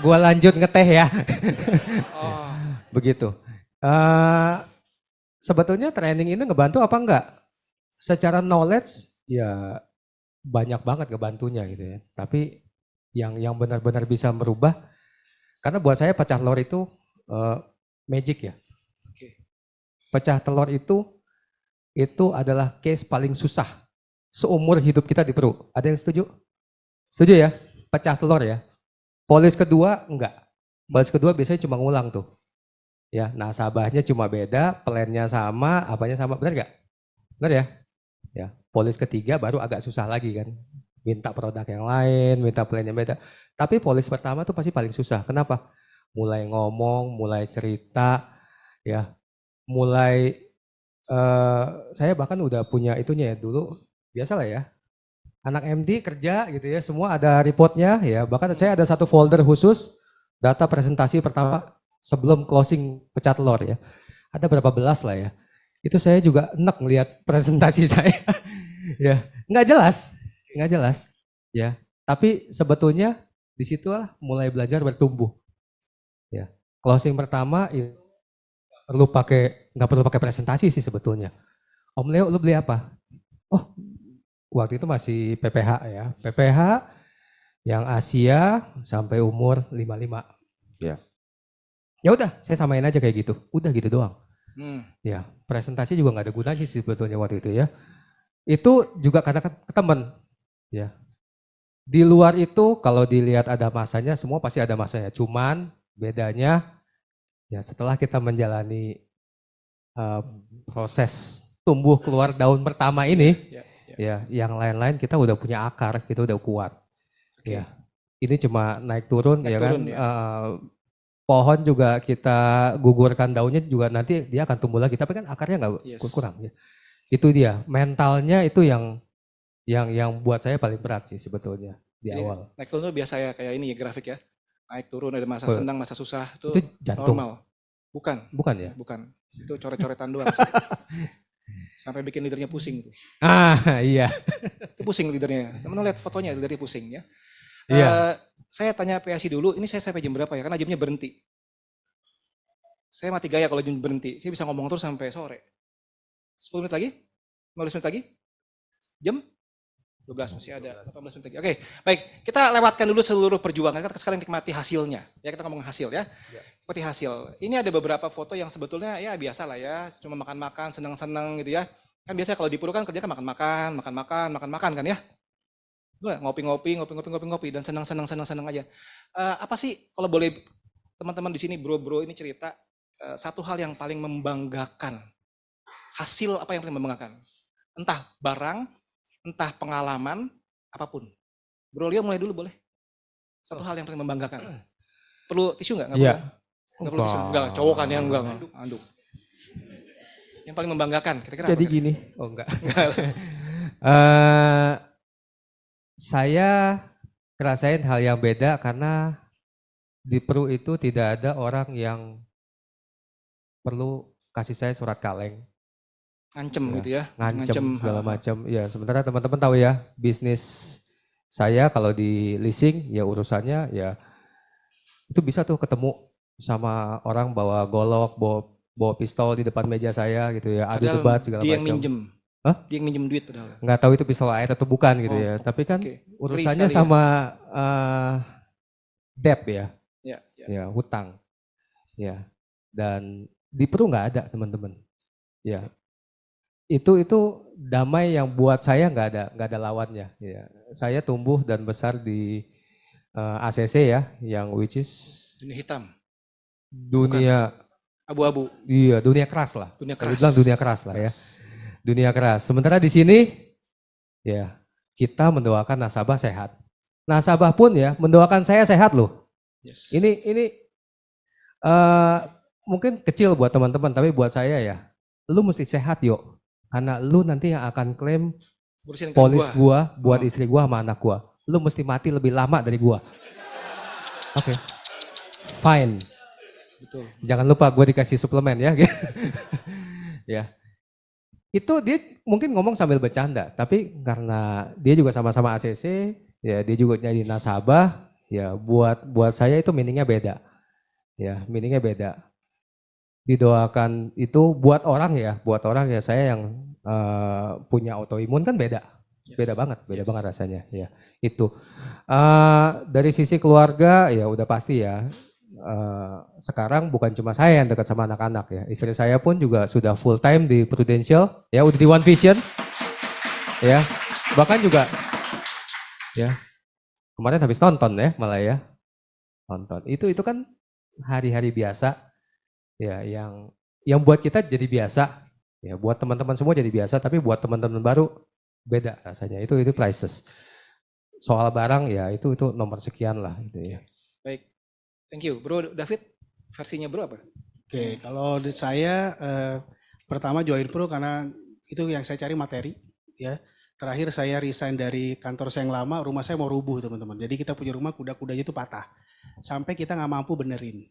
gue lanjut ngeteh ya. Oh. Begitu. Sebetulnya training ini ngebantu apa enggak? Secara knowledge ya banyak banget ngebantunya gitu ya. Tapi yang benar-benar bisa merubah, karena buat saya pecah telur itu magic ya. Oke. Pecah telur itu adalah case paling susah seumur hidup kita di Peru. Ada yang setuju? Setuju ya? Pecah telur ya. Polis kedua enggak. Polis kedua biasanya cuma ngulang tuh. Ya, nasabahnya cuma beda, plannya sama, apanya sama, benar nggak? Benar ya? Ya, polis ketiga baru agak susah lagi kan. Minta produk yang lain, minta plan yang beda. Tapi polis pertama tuh pasti paling susah. Kenapa? Mulai ngomong, mulai cerita, ya, mulai saya bahkan udah punya itunya ya dulu. Biasalah ya, anak MD kerja gitu ya, semua ada reportnya ya. Bahkan saya ada satu folder khusus data presentasi pertama sebelum closing pecah telur ya. Ada berapa belas lah ya. Itu saya juga enak ngelihat presentasi saya. Ya, nggak jelas. Ya, tapi sebetulnya disitulah mulai belajar bertumbuh. Ya, closing pertama nggak perlu pakai presentasi sih sebetulnya. Om Leo, lu beli apa? Oh, waktu itu masih PPH ya. PPH yang Asia sampai umur 55. Ya. Ya udah, saya samain aja kayak gitu. Udah gitu doang. Ya, presentasi juga nggak ada gunanya sih sebetulnya waktu itu ya. Itu juga karena ke teman. Ya. Di luar itu kalau dilihat ada masanya, semua pasti ada masanya. Cuman bedanya ya setelah kita menjalani proses tumbuh keluar daun pertama ini, ya yang lain-lain kita udah punya akar, kita udah kuat. Okay. Ya, ini cuma naik turun ya kan. Ya. Pohon juga kita gugurkan daunnya juga nanti dia akan tumbuh lagi, tapi kan akarnya nggak kurang. Ya. Itu dia mentalnya itu yang buat saya paling berat sih sebetulnya di awal. Naik turun tuh biasa ya kayak ini ya grafik ya. Naik turun ada masa senang, masa susah itu jantung. normal. Bukan ya? Bukan. Itu coret-coretan doang sih. Sampai bikin leadernya pusing tuh. Iya. Itu pusing leadernya. Teman lihat fotonya leadernya pusing ya. Iya. Saya tanya PSI dulu, ini saya sampai jam berapa ya? Karena jamnya berhenti. Saya mati gaya kalau jam berhenti. Saya bisa ngomong terus sampai sore. 10 menit lagi? 15 menit lagi? Jam? 12 masih ada, 18 menit lagi. Oke, baik. Kita lewatkan dulu seluruh perjuangan. Kita sekarang nikmati hasilnya. Ya, kita ngomong hasil ya. Nikmati hasil. Ini ada beberapa foto yang sebetulnya ya biasa lah ya. Cuma makan-makan, senang-senang gitu ya. Kan biasanya kalau di Puru kan kerja kan makan-makan kan ya. Ngopi-ngopi dan senang aja. Apa sih kalau boleh teman-teman di sini bro ini cerita satu hal yang paling membanggakan. Hasil apa yang paling membanggakan? Entah barang, entah pengalaman, apapun. Bro Leo mulai dulu boleh. Satu hal yang paling membanggakan. Perlu tisu nggak? Iya. Nggak perlu tisu. Enggak, cowok kan ya enggak. Anduk. Yang paling membanggakan, kira-kira Jadi apa? gini, oh enggak. Eh, saya ngerasain hal yang beda karena di Peru itu tidak ada orang yang perlu kasih saya surat kaleng, Ngancem Ya, gitu ya. ngancem segala ha. macam. Ya, sementara teman-teman tahu ya, bisnis saya kalau di leasing ya urusannya ya itu bisa tuh ketemu sama orang bawa golok, bawa pistol di depan meja saya gitu ya, adu Padahal debat segala dia yang macam. minjem. Hah? Dia yang minjem duit padahal. Nggak tahu itu pistol air atau bukan gitu Oh, ya. Tapi kan Oke. urusannya sekali ya. sama debt ya, Ya, ya. ya hutang, ya. Dan di Peru nggak ada teman-teman, ya. Itu damai yang buat saya nggak ada lawannya. Ya. Saya tumbuh dan besar di ACC ya, yang which is Dunia hitam, dunia, abu-abu, iya dunia keras lah. dunia Saya keras. bilang dunia keras lah ya, Keras. dunia keras. Sementara di sini, ya kita mendoakan nasabah sehat. Nasabah pun ya mendoakan saya sehat loh. Yes. Ini mungkin kecil buat teman-teman, tapi buat saya ya, lu mesti sehat yuk. Karena lu nanti yang akan klaim Urusin kan polis gua. gua buat Oh. istri gua sama anak gua. Lu mesti mati lebih lama dari gua. Oke. Fine. Betul. Jangan lupa gua dikasih suplemen ya. Ya. Itu dia mungkin ngomong sambil bercanda, tapi karena dia juga sama-sama ACC, ya dia juga jadi nasabah, ya buat saya itu meaningnya beda. Ya, meaningnya beda. Didoakan itu buat orang ya saya yang punya autoimun kan beda. Yes. Beda banget Yes. rasanya ya. Itu. Dari sisi keluarga ya udah pasti ya. Sekarang bukan cuma saya yang dekat sama anak-anak ya. Istri saya pun juga sudah full time di Prudential ya, udah di One Vision. Ya. Bahkan juga ya. Kemarin habis nonton ya malah ya. Nonton. Itu kan hari-hari biasa ya yang buat kita jadi biasa. Ya, buat teman-teman semua jadi biasa, tapi buat teman-teman baru beda rasanya. Itu priceless. Soal barang ya itu nomor sekian lah gitu ya. Baik. Thank you. Bro David, versinya bro apa? Oke, kalau saya pertama join Pro karena itu yang saya cari materi ya. Terakhir saya resign dari kantor saya yang lama, rumah saya mau rubuh teman-teman. Jadi kita punya rumah kuda-kudanya itu patah. Sampai kita nggak mampu benerin.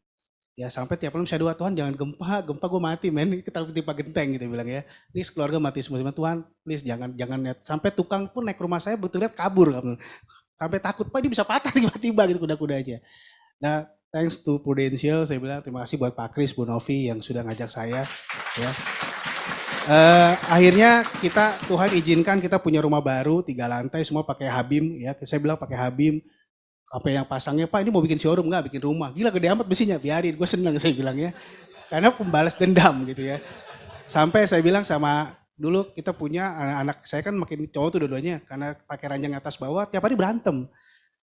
Ya sampai tiap malam saya doa, Tuhan jangan gempa gue mati men, kita tiba genteng gitu bilang ya. Please keluarga mati semua, Tuhan please jangan net. Sampai tukang pun naik rumah saya betul lihat kabur. Sampai takut, Pak ini bisa patah tiba-tiba gitu kuda-kudanya. Nah thanks to Prudential, saya bilang terima kasih buat Pak Kris, Bu Novi yang sudah ngajak saya. Ya. Akhirnya Tuhan izinkan kita punya rumah baru 3 lantai semua pakai Habim ya. Saya bilang pakai Habim. Apa yang pasangnya, Pak ini mau bikin showroom nggak, bikin rumah. Gila gede amat besinya, biarin. Gue seneng saya bilang ya. Karena pembalas dendam gitu ya. Sampai saya bilang sama, dulu kita punya anak saya kan makin cowok tuh dua-duanya. Karena pakai ranjang atas bawah, tiap hari berantem.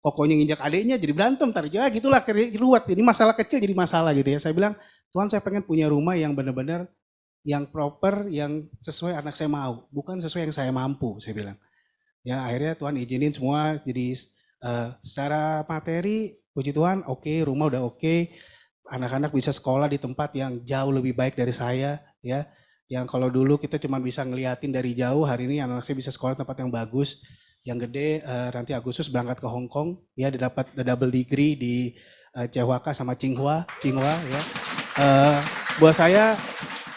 Kokonya nginjak adiknya jadi berantem. Ya gitulah, ruwet. Ini masalah kecil jadi masalah gitu ya. Saya bilang, Tuhan saya pengen punya rumah yang benar-benar yang proper, yang sesuai anak saya mau. Bukan sesuai yang saya mampu, saya bilang. Ya akhirnya Tuhan izinin semua jadi secara materi, puji Tuhan oke, rumah udah oke, anak-anak bisa sekolah di tempat yang jauh lebih baik dari saya ya. Yang kalau dulu kita cuma bisa ngeliatin dari jauh, hari ini anak saya bisa sekolah di tempat yang bagus. Yang gede nanti Agustus berangkat ke Hong Kong ya, dia dapat double degree di CHK sama Tsinghua ya. Buat saya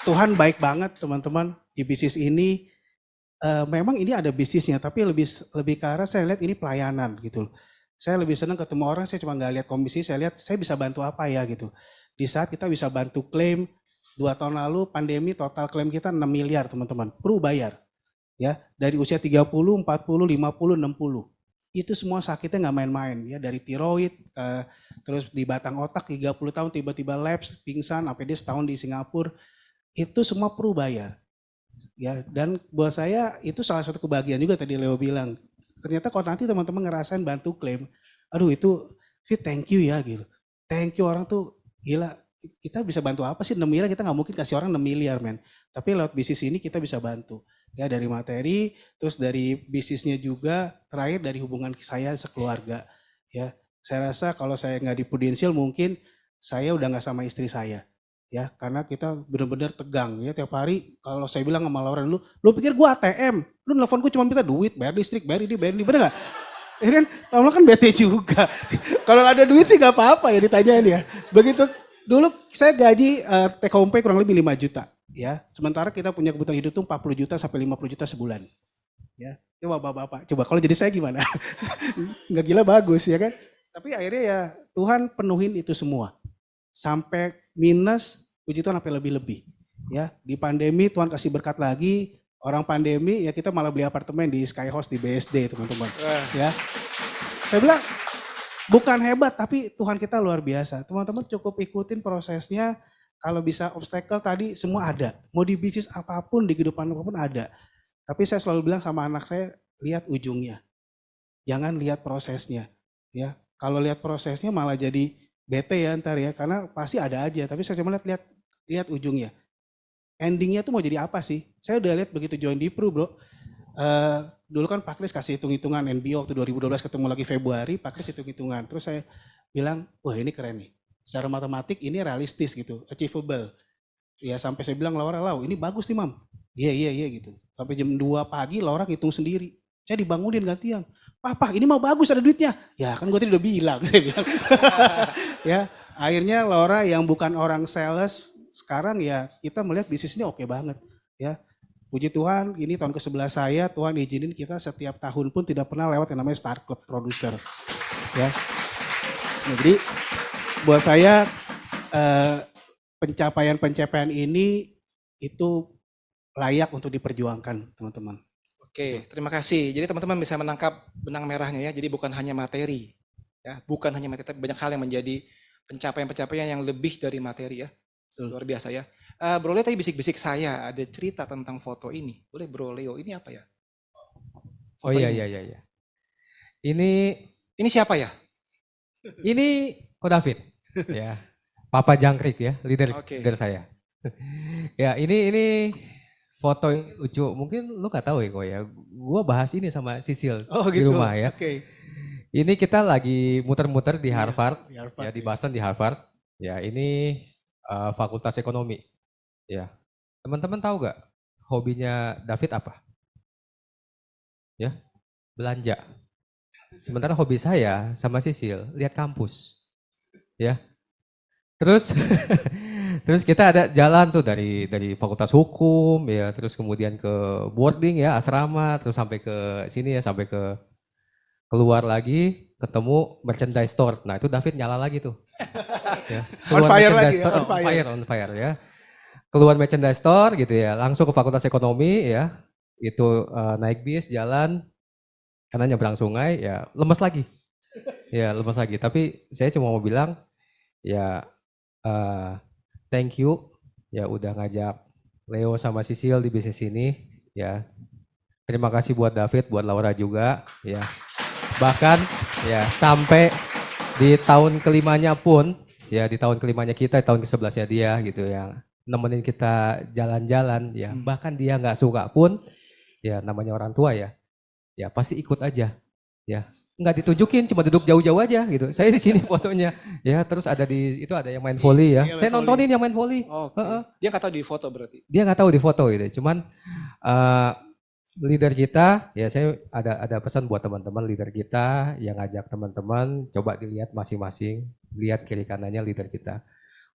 Tuhan baik banget teman-teman di bisnis ini. Memang ini ada bisnisnya, tapi lebih ke arah saya lihat ini pelayanan gitu. Saya lebih senang ketemu orang, saya cuma nggak lihat komisi, saya lihat saya bisa bantu apa ya gitu. Di saat kita bisa bantu klaim, 2 tahun lalu pandemi total klaim kita 6 miliar teman-teman, perlu bayar. Ya, dari usia 30, 40, 50, 60. Itu semua sakitnya nggak main-main ya, dari tiroid, terus di batang otak 30 tahun tiba-tiba lapse, pingsan, sampai dia setahun di Singapura. Itu semua perlu bayar. Ya, dan buat saya itu salah satu kebahagiaan juga tadi Leo bilang. Ternyata kalau nanti teman-teman ngerasain bantu klaim, aduh itu thank you ya gitu. Thank you orang tuh gila. Kita bisa bantu apa sih 6 miliar, kita nggak mungkin kasih orang 6 miliar men. Tapi lewat bisnis ini kita bisa bantu. Ya dari materi, terus dari bisnisnya juga, terakhir dari hubungan saya sekeluarga. Ya, saya rasa kalau saya nggak di Prudential mungkin saya udah nggak sama istri saya. Ya, karena kita benar-benar tegang ya tiap hari. Kalau saya bilang sama Laura dulu, lu pikir gua ATM? Lu nelfonku cuma minta duit, bayar listrik, bayar ini, bener nggak? Ya kan, lama kan bete juga. Kalau ada duit sih nggak apa-apa ya ditanyain ya. Begitu dulu saya gaji take home pay kurang lebih 5 juta. Ya, sementara kita punya kebutuhan hidup tuh 40 juta sampai 50 juta sebulan. Ya, coba bapak-bapak, coba kalau jadi saya gimana? Nggak gila bagus ya kan? Tapi akhirnya ya Tuhan penuhin itu semua. Sampai minus, puji Tuhan sampai lebih-lebih. Ya, di pandemi Tuhan kasih berkat lagi. Orang pandemi ya kita malah beli apartemen di Skyhouse di BSD teman-teman. Ya, saya bilang bukan hebat tapi Tuhan kita luar biasa. Teman-teman cukup ikutin prosesnya. Kalau bisa obstacle tadi semua ada. Mau di bisnis apapun, di kehidupan apapun ada. Tapi saya selalu bilang sama anak saya, lihat ujungnya. Jangan lihat prosesnya. Ya, kalau lihat prosesnya malah jadi bete ya ntar ya. Karena pasti ada aja. Tapi saya cuma lihat ujungnya. Endingnya tuh mau jadi apa sih? Saya udah lihat begitu join di Pru bro. Dulu kan Pak Kris kasih hitung-hitungan NBO waktu 2012 ketemu lagi Februari. Pak Kris hitung-hitungan. Terus saya bilang, wah ini keren nih. Secara matematik ini realistis gitu, achievable. Ya sampai saya bilang Laura, ini bagus nih mam. Iya gitu. Sampai jam 2 pagi Laura ngitung sendiri. Saya dibangunin gantian. Papa ini mau bagus ada duitnya. Ya kan gue tadi udah bilang. Saya bilang. Ya akhirnya Laura yang bukan orang sales sekarang ya kita melihat bisnisnya oke banget. Ya puji Tuhan ini tahun ke-11 saya Tuhan izinin kita setiap tahun pun tidak pernah lewat yang namanya Star Club Producer. Ya. Nah, jadi buat saya pencapaian-pencapaian ini itu layak untuk diperjuangkan teman-teman. Oke, terima kasih. Jadi teman-teman bisa menangkap benang merahnya ya. Jadi bukan hanya materi, ya, bukan hanya materi, tapi banyak hal yang menjadi pencapaian-pencapaian yang lebih dari materi ya. Luar biasa ya. Bro Leo tadi bisik-bisik saya ada cerita tentang foto ini. Boleh Bro Leo, ini apa ya? Oh Foto iya ini. iya. Ini siapa ya? ini Ko David. Ya. Papa Jangkrik ya, leader Oke. saya. Ya, ini foto lucu. Mungkin lu gak tahu ya Ko ya. Gua bahas ini sama Sisil di rumah ya. Oke. Ini kita lagi muter-muter di Harvard, Di Harvard, ya di Boston di Harvard. Ya, ini Fakultas Ekonomi. Ya. Teman-teman tahu gak hobinya David apa? Ya, belanja. Sementara hobi saya sama Sisil lihat kampus. Ya. Terus terus kita ada jalan tuh dari Fakultas Hukum ya, terus kemudian ke boarding ya, asrama, terus sampai ke sini ya, sampai ke keluar lagi ketemu merchandise store. Nah, itu David nyala lagi tuh. Ya, On fire lagi ya, store, on fire ya. Keluar merchandise store gitu ya, langsung ke Fakultas Ekonomi ya. Itu naik bis jalan karena nyebrang sungai ya, lemes lagi. Ya, lemes lagi. Tapi saya cuma mau bilang ya thank you ya udah ngajak Leo sama Sisil di bisnis ini ya. Terima kasih buat David, buat Laura juga ya. Bahkan ya sampai di tahun kelimanya pun ya, di tahun kelimanya kita, di tahun ke-11-nya dia gitu ya, nemenin kita jalan-jalan ya. Bahkan dia nggak suka pun ya, namanya orang tua ya. Ya pasti ikut aja ya. Nggak ditunjukin, cuma duduk jauh-jauh aja gitu. Saya di sini fotonya ya, terus ada di itu ada yang main volley ya. Iya, Saya main nontonin yang main volley. Oke. Dia nggak tahu di foto berarti. Dia nggak tahu di foto gitu. Cuman leader kita ya, saya ada pesan buat teman-teman leader kita yang ngajak teman-teman coba dilihat masing-masing, lihat kiri kanannya leader kita.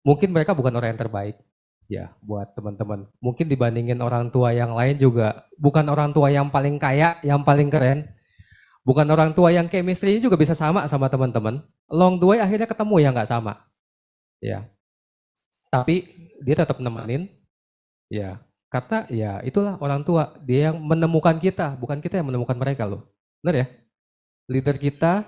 Mungkin mereka bukan orang yang terbaik ya buat teman-teman. Mungkin dibandingin orang tua yang lain juga bukan orang tua yang paling kaya, yang paling keren. Bukan orang tua yang chemistry-nya juga bisa sama teman-teman. Along the way akhirnya ketemu yang nggak sama. Ya. Tapi dia tetap nemenin. Ya. Kata ya itulah orang tua. Dia yang menemukan kita, bukan kita yang menemukan mereka loh. Benar ya? Leader kita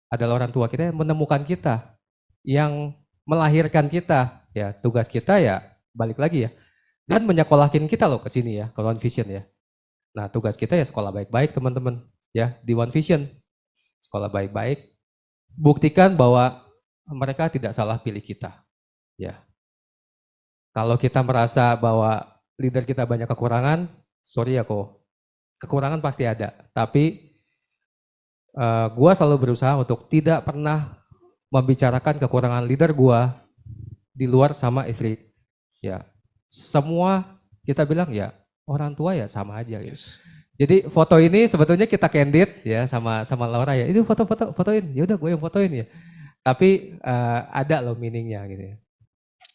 adalah orang tua kita yang menemukan kita. Yang melahirkan kita. Ya, tugas kita ya balik lagi ya. Dan menyekolahkin kita loh ke sini ya, ke One Vision ya. Nah, tugas kita ya sekolah baik-baik teman-teman. Ya, di One Vision. Sekolah baik-baik. Buktikan bahwa mereka tidak salah pilih kita. Ya. Kalau kita merasa bahwa leader kita banyak kekurangan, sorry ya kok. kekurangan pasti ada, tapi gua selalu berusaha untuk tidak pernah membicarakan kekurangan leader gua di luar sama istri. Ya, semua kita bilang ya orang tua ya sama aja gitu. Jadi foto ini sebetulnya kita candid ya sama Laura ya. Itu fotoin. Ya udah gue yang fotoin ya. Tapi ada loh meaningnya gitu ya.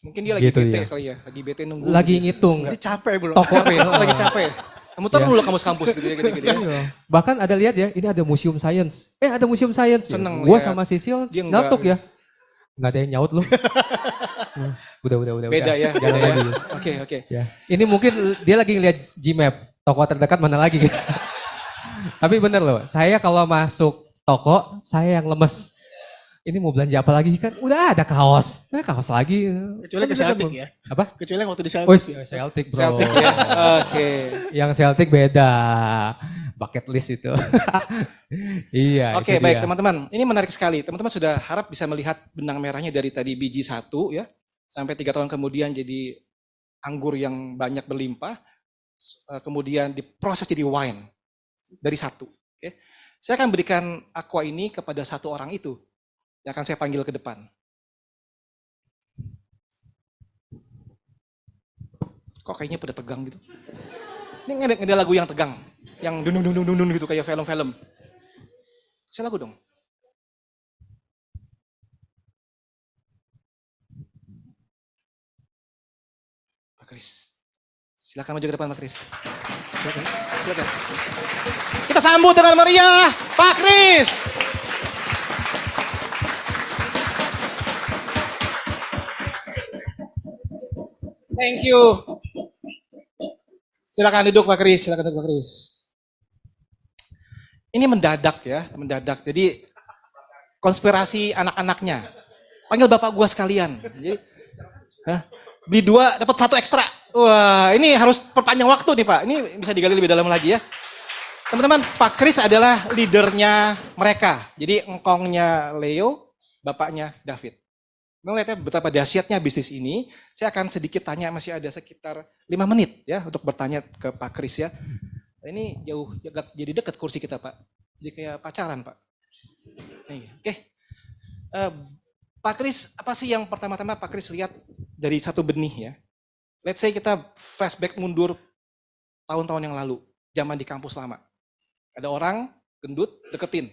Mungkin dia lagi Gitu, bete ya. kali ya, lagi bete nunggu. Lagi ngitung. Dia capek bro. Toko. Capek, lagi capek. Kamu tahu Ya. dulu kampus-kampus gitu ya, gitu-gitu ya. Iya. Bahkan ada lihat ya, ini ada museum science. Ada museum science. Seneng Gua lihat. sama Sisil Dia enggak nyatuk gitu. ya. Nggak ada yang nyaut loh. Udah. Beda ya, Jangan beda ya. lagi. Oke. Ya. Ini mungkin dia lagi ngeliat Gmap. Toko terdekat mana lagi gitu. Tapi bener loh, saya kalau masuk toko, saya yang lemes. Ini mau belanja apa lagi kan? Udah ada kaos. Kaos lagi. Kecuali ke Celtic ya. Apa? Kecuali yang waktu di Oh, Celtic. Celtic bro. Celtic ya. Oke. Yang Celtic beda. Bucket list itu. Iya. Oke, itu baik dia. teman-teman. Ini menarik sekali. Teman-teman sudah harap bisa melihat benang merahnya dari tadi biji 1 ya, sampai 3 tahun kemudian jadi anggur yang banyak berlimpah, kemudian diproses jadi wine dari 1. Oke. Saya akan berikan aqua ini kepada 1 orang itu yang akan saya panggil ke depan. Kok kayaknya pada tegang gitu? Ini ada lagu yang tegang, yang dun gitu kayak film-film. Saya lagu dong. Pak Kris, silakan maju ke depan Pak Kris. Silakan. Kita sambut dengan meriah Pak Kris. Thank you. Silakan duduk Pak Kris, silakan duduk Pak Kris. Ini mendadak ya, mendadak. Jadi konspirasi anak-anaknya. Panggil bapak gua sekalian. Jadi, beli 2 dapat 1 ekstra. Wah, ini harus perpanjang waktu nih Pak. Ini bisa digali lebih dalam lagi ya. Teman-teman, Pak Kris adalah leadernya mereka. Jadi engkongnya Leo, bapaknya David. Melihatnya betapa dahsyatnya bisnis ini, saya akan sedikit tanya, masih ada sekitar 5 menit ya untuk bertanya ke Pak Kris ya. Ini jauh jadi dekat kursi kita Pak. Jadi kayak pacaran Pak. Oke. Pak Kris, apa sih yang pertama-tama Pak Kris lihat dari satu benih ya? Let's say kita flashback mundur tahun-tahun yang lalu, zaman di kampus lama. Ada orang gendut deketin,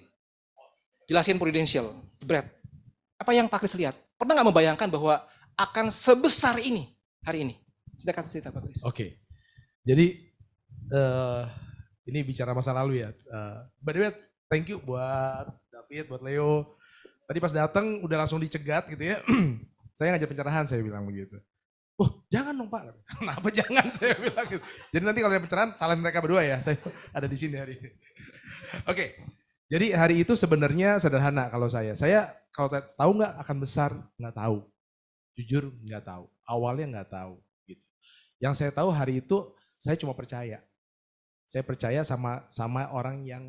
jelasin prudential, jebret. Apa yang Pak Kris lihat? Pernah nggak membayangkan bahwa akan sebesar ini hari ini? Silakan cerita Pak Kris. Oke. Jadi ini bicara masa lalu ya. By the way, thank you buat David, buat Leo. Tadi pas datang udah langsung dicegat gitu ya. Saya ngajak pencerahan, saya bilang begitu. Oh jangan dong Pak. Kenapa jangan, saya bilang gitu. Jadi nanti kalau ada pencerahan, salahin mereka berdua ya. Saya ada di sini hari ini. Oke. Jadi hari itu sebenarnya sederhana kalau saya. Saya kalau tahu nggak akan besar, nggak tahu. Jujur nggak tahu. Awalnya nggak tahu. Gitu. Yang saya tahu hari itu saya cuma percaya. Saya percaya sama orang yang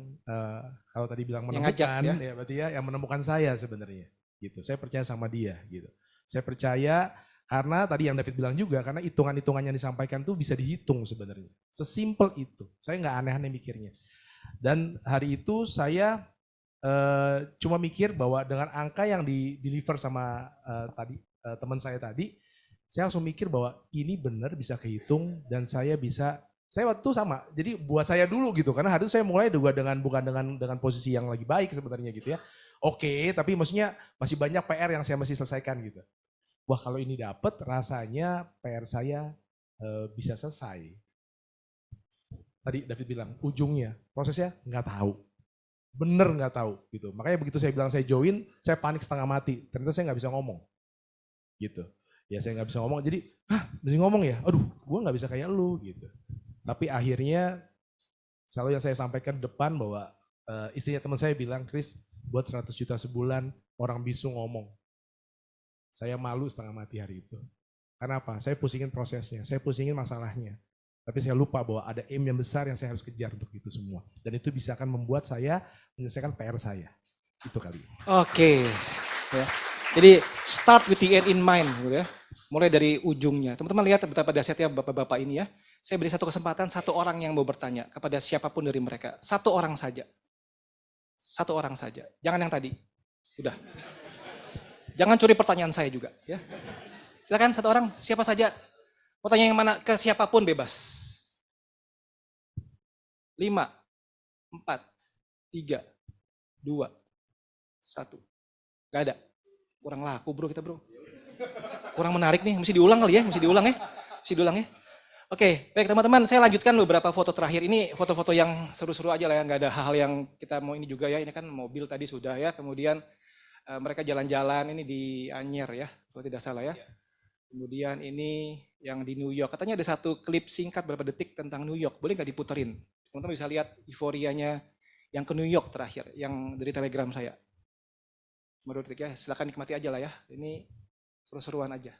kalau tadi bilang Yang menemukan, ngajak, ya berarti ya yang menemukan saya sebenarnya. Gitu. Saya percaya sama dia. Gitu. Saya percaya karena tadi yang David bilang juga, karena hitungan-hitungan yang disampaikan tuh bisa dihitung sebenarnya. Sesimpel itu. Saya nggak aneh-aneh mikirnya. Dan hari itu saya cuma mikir bahwa dengan angka yang di deliver sama teman saya tadi, saya langsung mikir bahwa ini benar bisa kehitung dan saya waktu itu sama. Jadi buat saya dulu gitu, karena hari itu saya mulai juga bukan dengan posisi yang lagi baik sebenarnya gitu ya. Oke, tapi maksudnya masih banyak PR yang saya mesti selesaikan gitu. Wah kalau ini dapat rasanya PR saya bisa selesai. Tadi David bilang ujungnya, prosesnya nggak tahu. Bener nggak tahu gitu. Makanya begitu saya bilang saya join, saya panik setengah mati. Ternyata saya nggak bisa ngomong. Gitu. Ya saya nggak bisa ngomong, jadi mesti ngomong ya, aduh gue nggak bisa kayak lu gitu. Tapi akhirnya selalu yang saya sampaikan di depan bahwa istrinya teman saya bilang, Kris buat 100 juta sebulan orang bisu ngomong. Saya malu setengah mati hari itu. Karena apa? Saya pusingin prosesnya, saya pusingin masalahnya. Tapi saya lupa bahwa ada aim yang besar yang saya harus kejar untuk itu semua. Dan itu bisa akan membuat saya menyelesaikan PR saya. Itu kali. Oke. Ya. Jadi start with the end in mind gitu ya. Mulai dari ujungnya. Teman-teman lihat betapa dahsyatnya bapak-bapak ini ya. Saya beri satu kesempatan, satu orang yang mau bertanya kepada siapapun dari mereka. Satu orang saja. Satu orang saja. Jangan yang tadi. Udah. Jangan curi pertanyaan saya juga. Ya. Silakan satu orang, siapa saja. Mau tanya yang mana, ke siapapun bebas. 5, 4, 3, 2, 1. Gak ada. Kurang laku bro kita bro. Kurang menarik nih, mesti diulang kali ya, mesti diulang ya. Oke, baik teman-teman, saya lanjutkan beberapa foto terakhir. Ini foto-foto yang seru-seru aja lah ya, nggak ada hal-hal yang kita mau ini juga ya. Ini kan mobil tadi sudah ya, kemudian mereka jalan-jalan ini di Anyer ya, kalau tidak salah ya. Kemudian ini yang di New York, katanya ada satu klip singkat berapa detik tentang New York, boleh nggak diputerin? Teman-teman bisa lihat euforianya yang ke New York terakhir, yang dari telegram saya. Cuma 2 detik ya, silakan nikmati aja lah ya. Ini seru-seruan aja.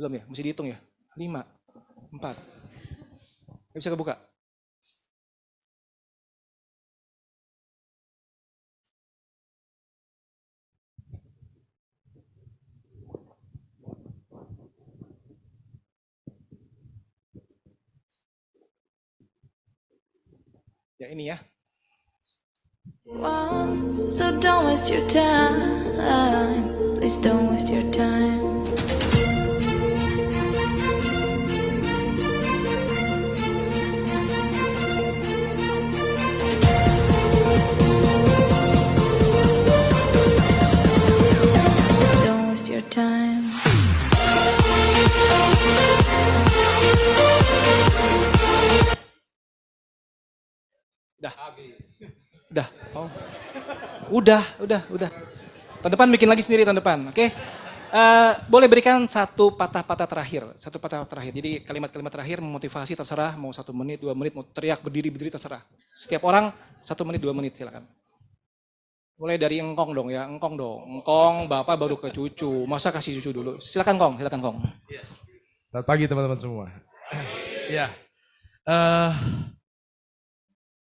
Belum ya? Mesti dihitung ya? 5, 4. Nggak bisa kebuka? Ya ini ya. Once, so don't waste your time. Please don't waste your time. Don't waste your time. Udah. Oh. Udah. Tahun depan bikin lagi sendiri tahun depan, oke? Boleh berikan satu patah-patah terakhir. Jadi kalimat-kalimat terakhir memotivasi terserah, mau 1 menit, 2 menit, mau teriak berdiri terserah. Setiap orang 1 menit, 2 menit silakan. Mulai dari engkong dong ya, engkong dong. Engkong, bapak baru ke cucu, masa kasih cucu dulu. Silakan Kong. Selamat pagi teman-teman semua. Ya,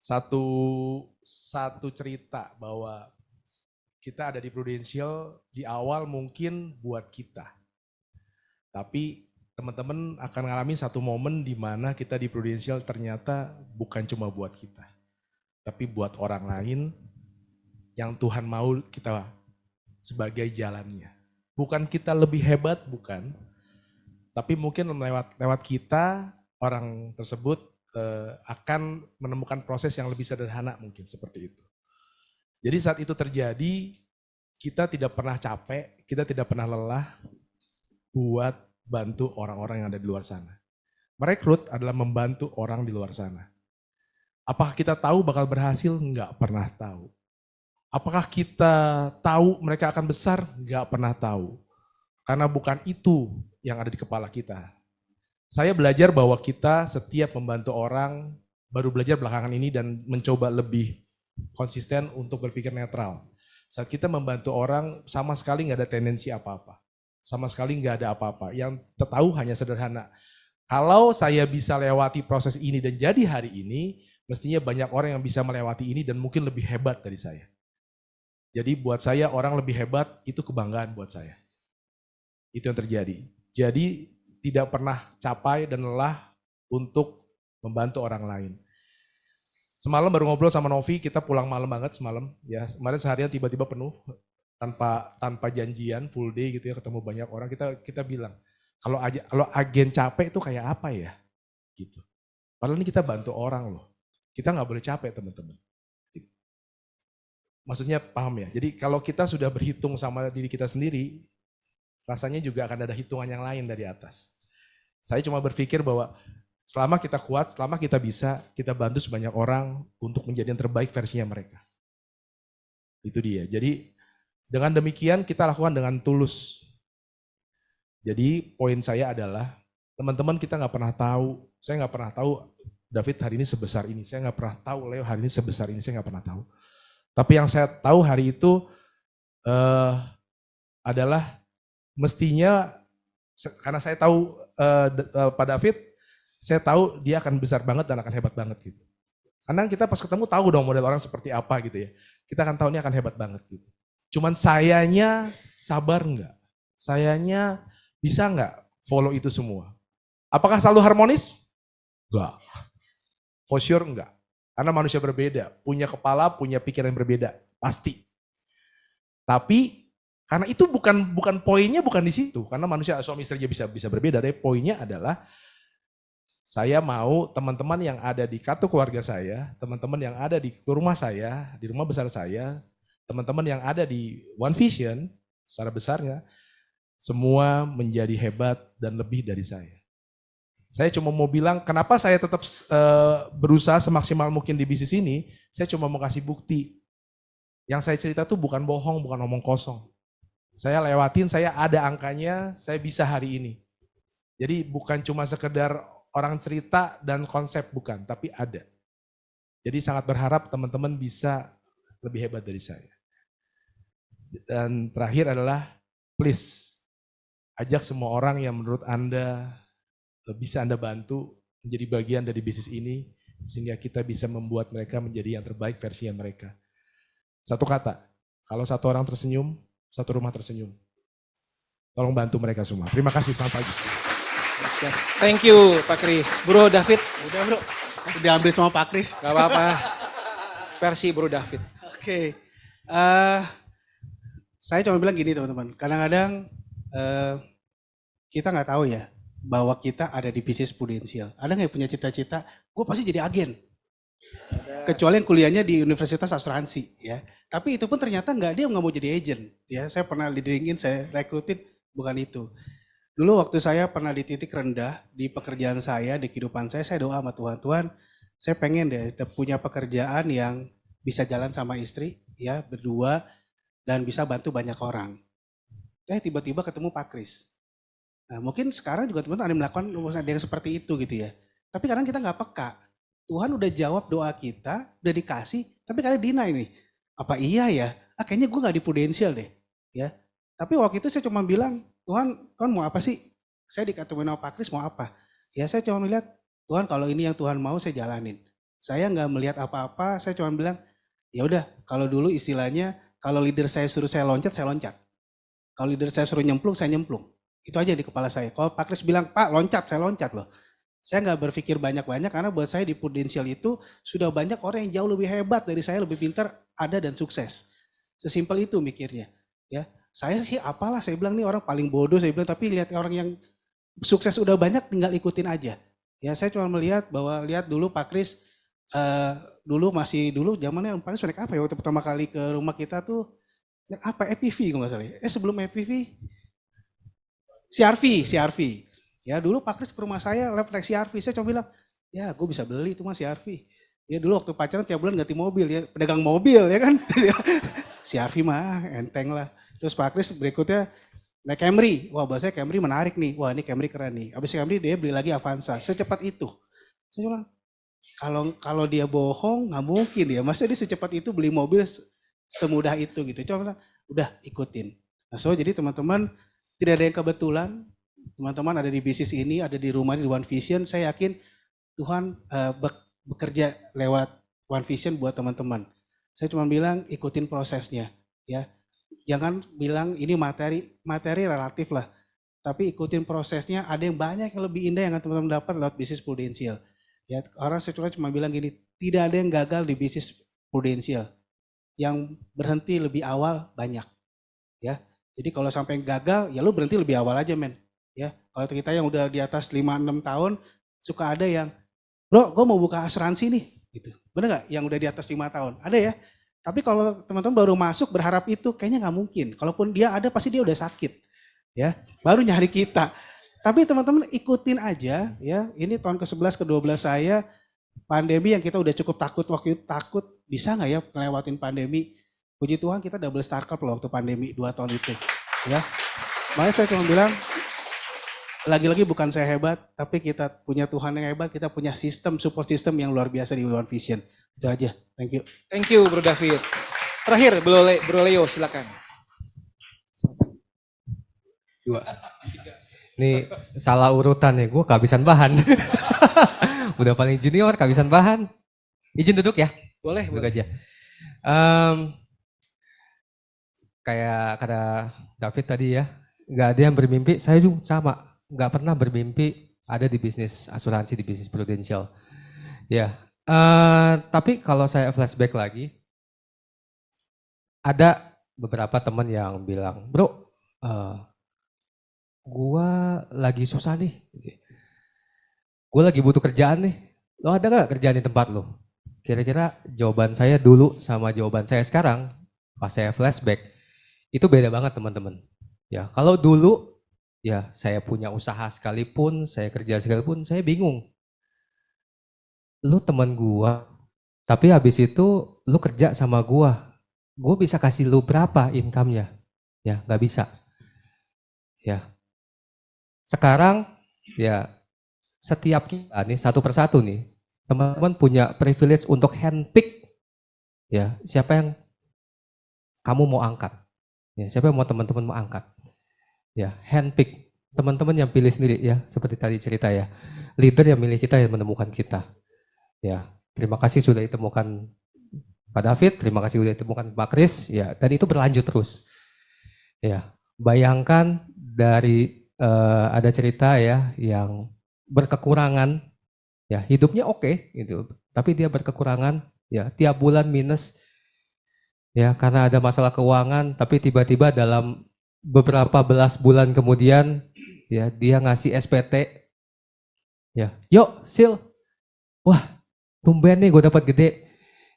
satu cerita bahwa kita ada di Prudential di awal mungkin buat kita. Tapi teman-teman akan ngalami satu momen di mana kita di Prudential ternyata bukan cuma buat kita. Tapi buat orang lain yang Tuhan mau kita sebagai jalannya. Bukan kita lebih hebat, bukan. Tapi mungkin lewat kita, orang tersebut akan menemukan proses yang lebih sederhana mungkin seperti itu. Jadi saat itu terjadi, kita tidak pernah capek, kita tidak pernah lelah buat bantu orang-orang yang ada di luar sana. Merekrut adalah membantu orang di luar sana. Apakah kita tahu bakal berhasil? Enggak pernah tahu. Apakah kita tahu mereka akan besar? Enggak pernah tahu. Karena bukan itu yang ada di kepala kita. Saya belajar bahwa kita setiap membantu orang, baru belajar belakangan ini dan mencoba lebih konsisten untuk berpikir netral. Saat kita membantu orang, sama sekali nggak ada tendensi apa-apa. Sama sekali nggak ada apa-apa. Yang tahu hanya sederhana. Kalau saya bisa lewati proses ini dan jadi hari ini, mestinya banyak orang yang bisa melewati ini dan mungkin lebih hebat dari saya. Jadi buat saya orang lebih hebat itu kebanggaan buat saya. Itu yang terjadi. Jadi tidak pernah capai dan lelah untuk membantu orang lain. Semalam baru ngobrol sama Novi, kita pulang malam banget semalam. Ya, kemarin seharian tiba-tiba penuh tanpa janjian full day gitu ya, ketemu banyak orang. Kita bilang kalau agen capek itu kayak apa ya? Gitu. Padahal ini kita bantu orang loh. Kita nggak boleh capek teman-teman. Maksudnya paham ya? Jadi kalau kita sudah berhitung sama diri kita sendiri, rasanya juga akan ada hitungan yang lain dari atas. Saya cuma berpikir bahwa selama kita kuat, selama kita bisa, kita bantu sebanyak orang untuk menjadi yang terbaik versinya mereka. Itu dia. Jadi dengan demikian kita lakukan dengan tulus. Jadi poin saya adalah, teman-teman kita nggak pernah tahu, saya nggak pernah tahu David hari ini sebesar ini, saya nggak pernah tahu Leo hari ini sebesar ini, saya nggak pernah tahu. Tapi yang saya tahu hari itu adalah mestinya, karena saya tahu Pak David, saya tahu dia akan besar banget dan akan hebat banget gitu. Kadang kita pas ketemu tahu dong model orang seperti apa gitu ya. Kita akan tahu ini akan hebat banget gitu. Cuman sayanya sabar enggak? Sayanya bisa enggak follow itu semua? Apakah selalu harmonis? Enggak. For sure enggak. Karena manusia berbeda, punya kepala, punya pikiran yang berbeda, pasti. Tapi karena itu bukan poinnya bukan di situ. Karena manusia suami istri aja bisa berbeda. Tapi poinnya adalah saya mau teman-teman yang ada di kartu keluarga saya, teman-teman yang ada di rumah saya, di rumah besar saya, teman-teman yang ada di One Vision, secara besarnya, semua menjadi hebat dan lebih dari saya. Saya cuma mau bilang, kenapa saya tetap berusaha semaksimal mungkin di bisnis ini, saya cuma mau kasih bukti. Yang saya cerita tuh bukan bohong, bukan omong kosong. Saya lewatin, saya ada angkanya, saya bisa hari ini. Jadi bukan cuma sekedar orang cerita dan konsep, bukan, tapi ada. Jadi sangat berharap teman-teman bisa lebih hebat dari saya. Dan terakhir adalah, please, ajak semua orang yang menurut Anda bisa Anda bantu menjadi bagian dari bisnis ini, sehingga kita bisa membuat mereka menjadi yang terbaik versi mereka. Satu kata, kalau satu orang tersenyum, satu rumah tersenyum. Tolong bantu mereka semua. Terima kasih, selamat pagi. Thank you Pak Kris. Bro David, Udah bro, diambil sama Pak Kris. gak apa-apa. Versi Bro David. Oke, saya cuma bilang gini teman-teman, kadang-kadang kita nggak tahu ya bahwa kita ada di bisnis prudensial. Ada nggak yang punya cita-cita, gue pasti jadi agen? Kecuali yang kuliahnya di Universitas Asuransi ya. Tapi itu pun ternyata dia nggak mau jadi agent ya. Saya pernah dideringin, saya rekrutin, bukan itu. Dulu waktu saya pernah di titik rendah di pekerjaan saya, di kehidupan saya doa sama Tuhan, Tuhan saya pengen deh punya pekerjaan yang bisa jalan sama istri ya, berdua, dan bisa bantu banyak orang. Tiba-tiba ketemu Pak Kris. Nah mungkin sekarang juga teman-teman ada yang melakukan ada yang seperti itu gitu ya. Tapi kadang kita nggak peka. Tuhan udah jawab doa kita, udah dikasih, tapi kadang deny nih. Apa iya ya? Kayaknya gue nggak di prudensial deh. Ya. Tapi waktu itu saya cuma bilang, Tuhan mau apa sih? Saya dikatakan sama Pak Kris mau apa? Ya saya cuma melihat, Tuhan kalau ini yang Tuhan mau saya jalanin. Saya nggak melihat apa-apa, saya cuma bilang, ya udah kalau dulu istilahnya, kalau leader saya suruh saya loncat, saya loncat. Kalau leader saya suruh nyemplung, saya nyemplung. Itu aja di kepala saya. Kalau Pak Kris bilang, Pak loncat, saya loncat loh. Saya nggak berpikir banyak-banyak karena buat saya di prudensial itu sudah banyak orang yang jauh lebih hebat dari saya, lebih pintar, ada dan sukses. Sesimpel itu mikirnya. Ya, saya sih apalah, saya bilang nih orang paling bodoh, saya bilang, tapi lihat orang yang sukses udah banyak, tinggal ikutin aja. Ya, saya cuma melihat bahwa lihat dulu Pak Kris dulu zamannya Pak Kris naik apa ya waktu pertama kali ke rumah kita tuh naik apa FPV kalau nggak salah. Sebelum FPV CRV. Ya dulu Pak Kris ke rumah saya naik CRV, saya coba bilang, ya gue bisa beli itu mas CRV. Ya dulu waktu pacaran tiap bulan ganti mobil ya, pedagang mobil ya kan. CRV mah enteng lah. Terus Pak Kris berikutnya naik Camry, wah bahasanya Camry menarik nih, wah ini Camry keren nih. Habis Camry dia beli lagi Avanza, secepat itu. Saya bilang, kalau dia bohong nggak mungkin ya, masa dia secepat itu beli mobil semudah itu gitu. Coba bilang, udah ikutin. Nah jadi teman-teman tidak ada yang kebetulan. Teman-teman ada di bisnis ini, ada di rumah di One Vision, saya yakin Tuhan bekerja lewat One Vision buat teman-teman. Saya cuma bilang ikutin prosesnya ya. Jangan bilang ini materi relatif lah. Tapi ikutin prosesnya, ada yang banyak yang lebih indah yang teman-teman dapat lewat bisnis prudensial. Ya, orang saya cuma bilang gini, tidak ada yang gagal di bisnis prudensial. Yang berhenti lebih awal banyak. Ya. Jadi kalau sampai gagal, ya lu berhenti lebih awal aja men. Ya, kalau kita yang udah di atas 5-6 tahun, suka ada yang, bro gue mau buka asuransi nih. Gitu. Bener gak? Yang udah di atas 5 tahun. Ada ya? Tapi kalau teman-teman baru masuk berharap itu, kayaknya gak mungkin. Kalaupun dia ada, pasti dia udah sakit. Ya, baru nyari kita. Tapi teman-teman ikutin aja. Ya, ini tahun ke-11, ke-12 saya, pandemi yang kita udah cukup takut waktu itu, takut bisa gak ya ngelewatin pandemi. Puji Tuhan kita double star cup loh waktu pandemi 2 tahun itu. Ya, makanya saya cuma bilang, lagi-lagi bukan saya hebat, tapi kita punya Tuhan yang hebat, kita punya sistem, support system yang luar biasa di One Vision. Itu aja, thank you. Thank you Bro David. Terakhir Bro Leo silakan. Dua. Ini salah urutan ya, gue kehabisan bahan. Udah paling junior, kehabisan bahan. Izin duduk ya. Boleh, Duduk boleh. aja. Kayak kata David tadi ya, nggak ada yang bermimpi. Saya juga sama, nggak pernah bermimpi ada di bisnis asuransi, di bisnis prudensial. Ya, tapi kalau saya flashback lagi, ada beberapa teman yang bilang, bro, gua lagi susah nih, gua lagi butuh kerjaan nih. Lo ada nggak kerjaan di tempat lo? Kira-kira jawaban saya dulu sama jawaban saya sekarang, pas saya flashback, itu beda banget teman-teman. Ya, kalau dulu ya saya punya usaha sekalipun, saya kerja sekalipun, saya bingung. Lu teman gua, tapi habis itu lu kerja sama gua bisa kasih lu berapa income-nya? Ya, nggak bisa. Ya. Sekarang ya setiap kita nih satu persatu nih, teman-teman punya privilege untuk handpick ya, siapa yang kamu mau angkat. Ya, siapa yang mau teman-teman mau angkat. Ya, handpick. Teman-teman yang pilih sendiri ya, seperti tadi cerita ya. Leader yang milih kita yang menemukan kita. Ya, terima kasih sudah ditemukan Pak David, terima kasih sudah ditemukan Pak Kris, ya, dan itu berlanjut terus. Ya, bayangkan dari ada cerita ya yang berkekurangan, ya hidupnya oke, gitu, tapi dia berkekurangan, ya tiap bulan minus, ya karena ada masalah keuangan, tapi tiba-tiba dalam beberapa belas bulan kemudian, ya dia ngasih SPT, ya, yuk Sil, wah tumben nih gue dapat gede.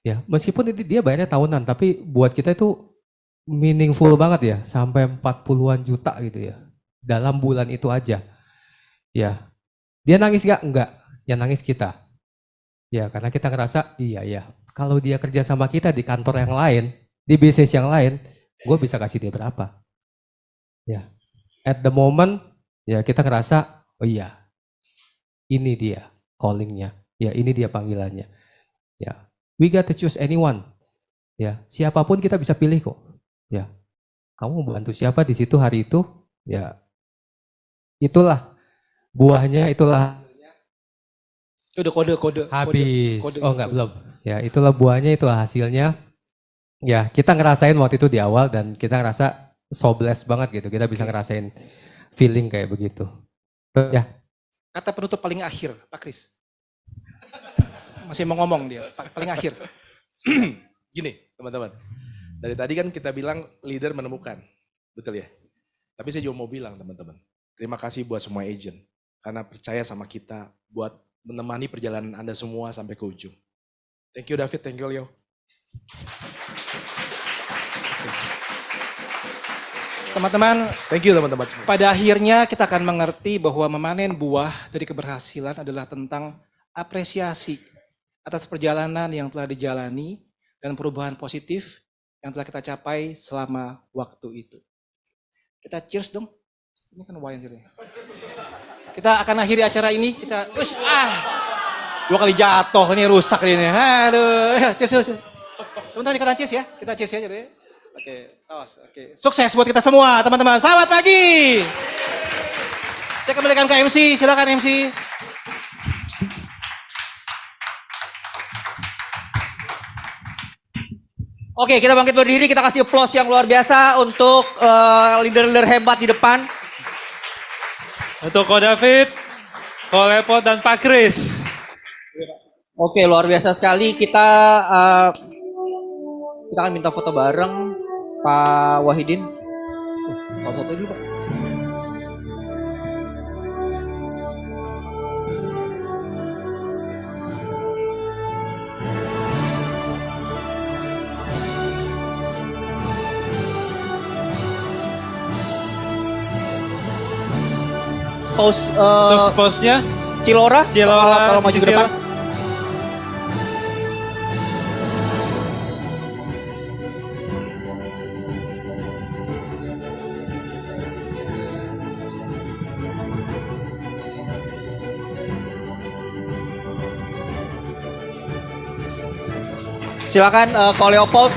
Ya, meskipun itu dia bayarnya tahunan, tapi buat kita itu meaningful banget ya, sampai 40-an juta gitu ya. Dalam bulan itu aja. Ya. Dia nangis gak? Enggak. Yang nangis kita. Ya, karena kita ngerasa, iya ya, kalau dia kerja sama kita di kantor yang lain, di bisnis yang lain, gue bisa kasih dia berapa. Ya. At the moment, ya kita ngerasa, oh iya, ini dia callingnya. Ya, ini dia panggilannya. Ya. We got to choose anyone. Ya, siapapun kita bisa pilih kok. Ya. Kamu mau bantu siapa di situ hari itu? Ya. Itulah buahnya, itulah Itu udah kode. habis. Kode. Oh enggak, belum. Ya, itulah buahnya, itulah hasilnya. Ya, kita ngerasain waktu itu di awal dan kita ngerasa so blessed banget gitu. Kita bisa ngerasain feeling kayak begitu. Ya. Kata penutup paling akhir, Pak Kris. Masih mau ngomong dia, paling akhir. Gini teman-teman, dari tadi kan kita bilang leader menemukan, betul ya? Tapi saya juga mau bilang teman-teman, terima kasih buat semua agent, karena percaya sama kita buat menemani perjalanan Anda semua sampai ke ujung. Thank you David, thank you Leo. Teman-teman, Thank you teman-teman semua. pada akhirnya kita akan mengerti bahwa memanen buah dari keberhasilan adalah tentang apresiasi atas perjalanan yang telah dijalani dan perubahan positif yang telah kita capai selama waktu itu. Kita cheers dong. Ini kan wine ceritanya. Kita akan akhiri acara ini. Kita, dua kali jatuh ini rusak ini. Aduh, cheers. Teman-teman ikutan cheers ya. Kita cheers aja deh. Oke, awas. Oke. Sukses buat kita semua, teman-teman. Selamat pagi. Saya kembalikan ke MC. Silakan MC. Oke, kita bangkit berdiri, kita kasih applause yang luar biasa untuk leader-leader hebat di depan. Untuk Ko David, Ko Lepot, dan Pak Kris. Oke, luar biasa sekali. Kita akan minta foto bareng Pak Wahidin. Foto dulu, Pak. Pose Untuk sponsnya, Cilora, Cilora, kalau maju ke Cilora. depan. Silakan Ko Leopold.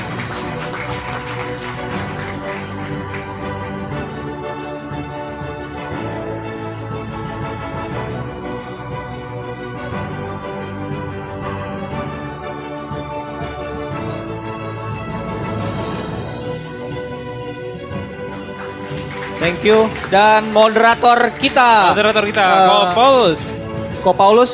Thank you. Dan moderator kita, Moderator kita, Eh, Ko Paulus. Ko Paulus.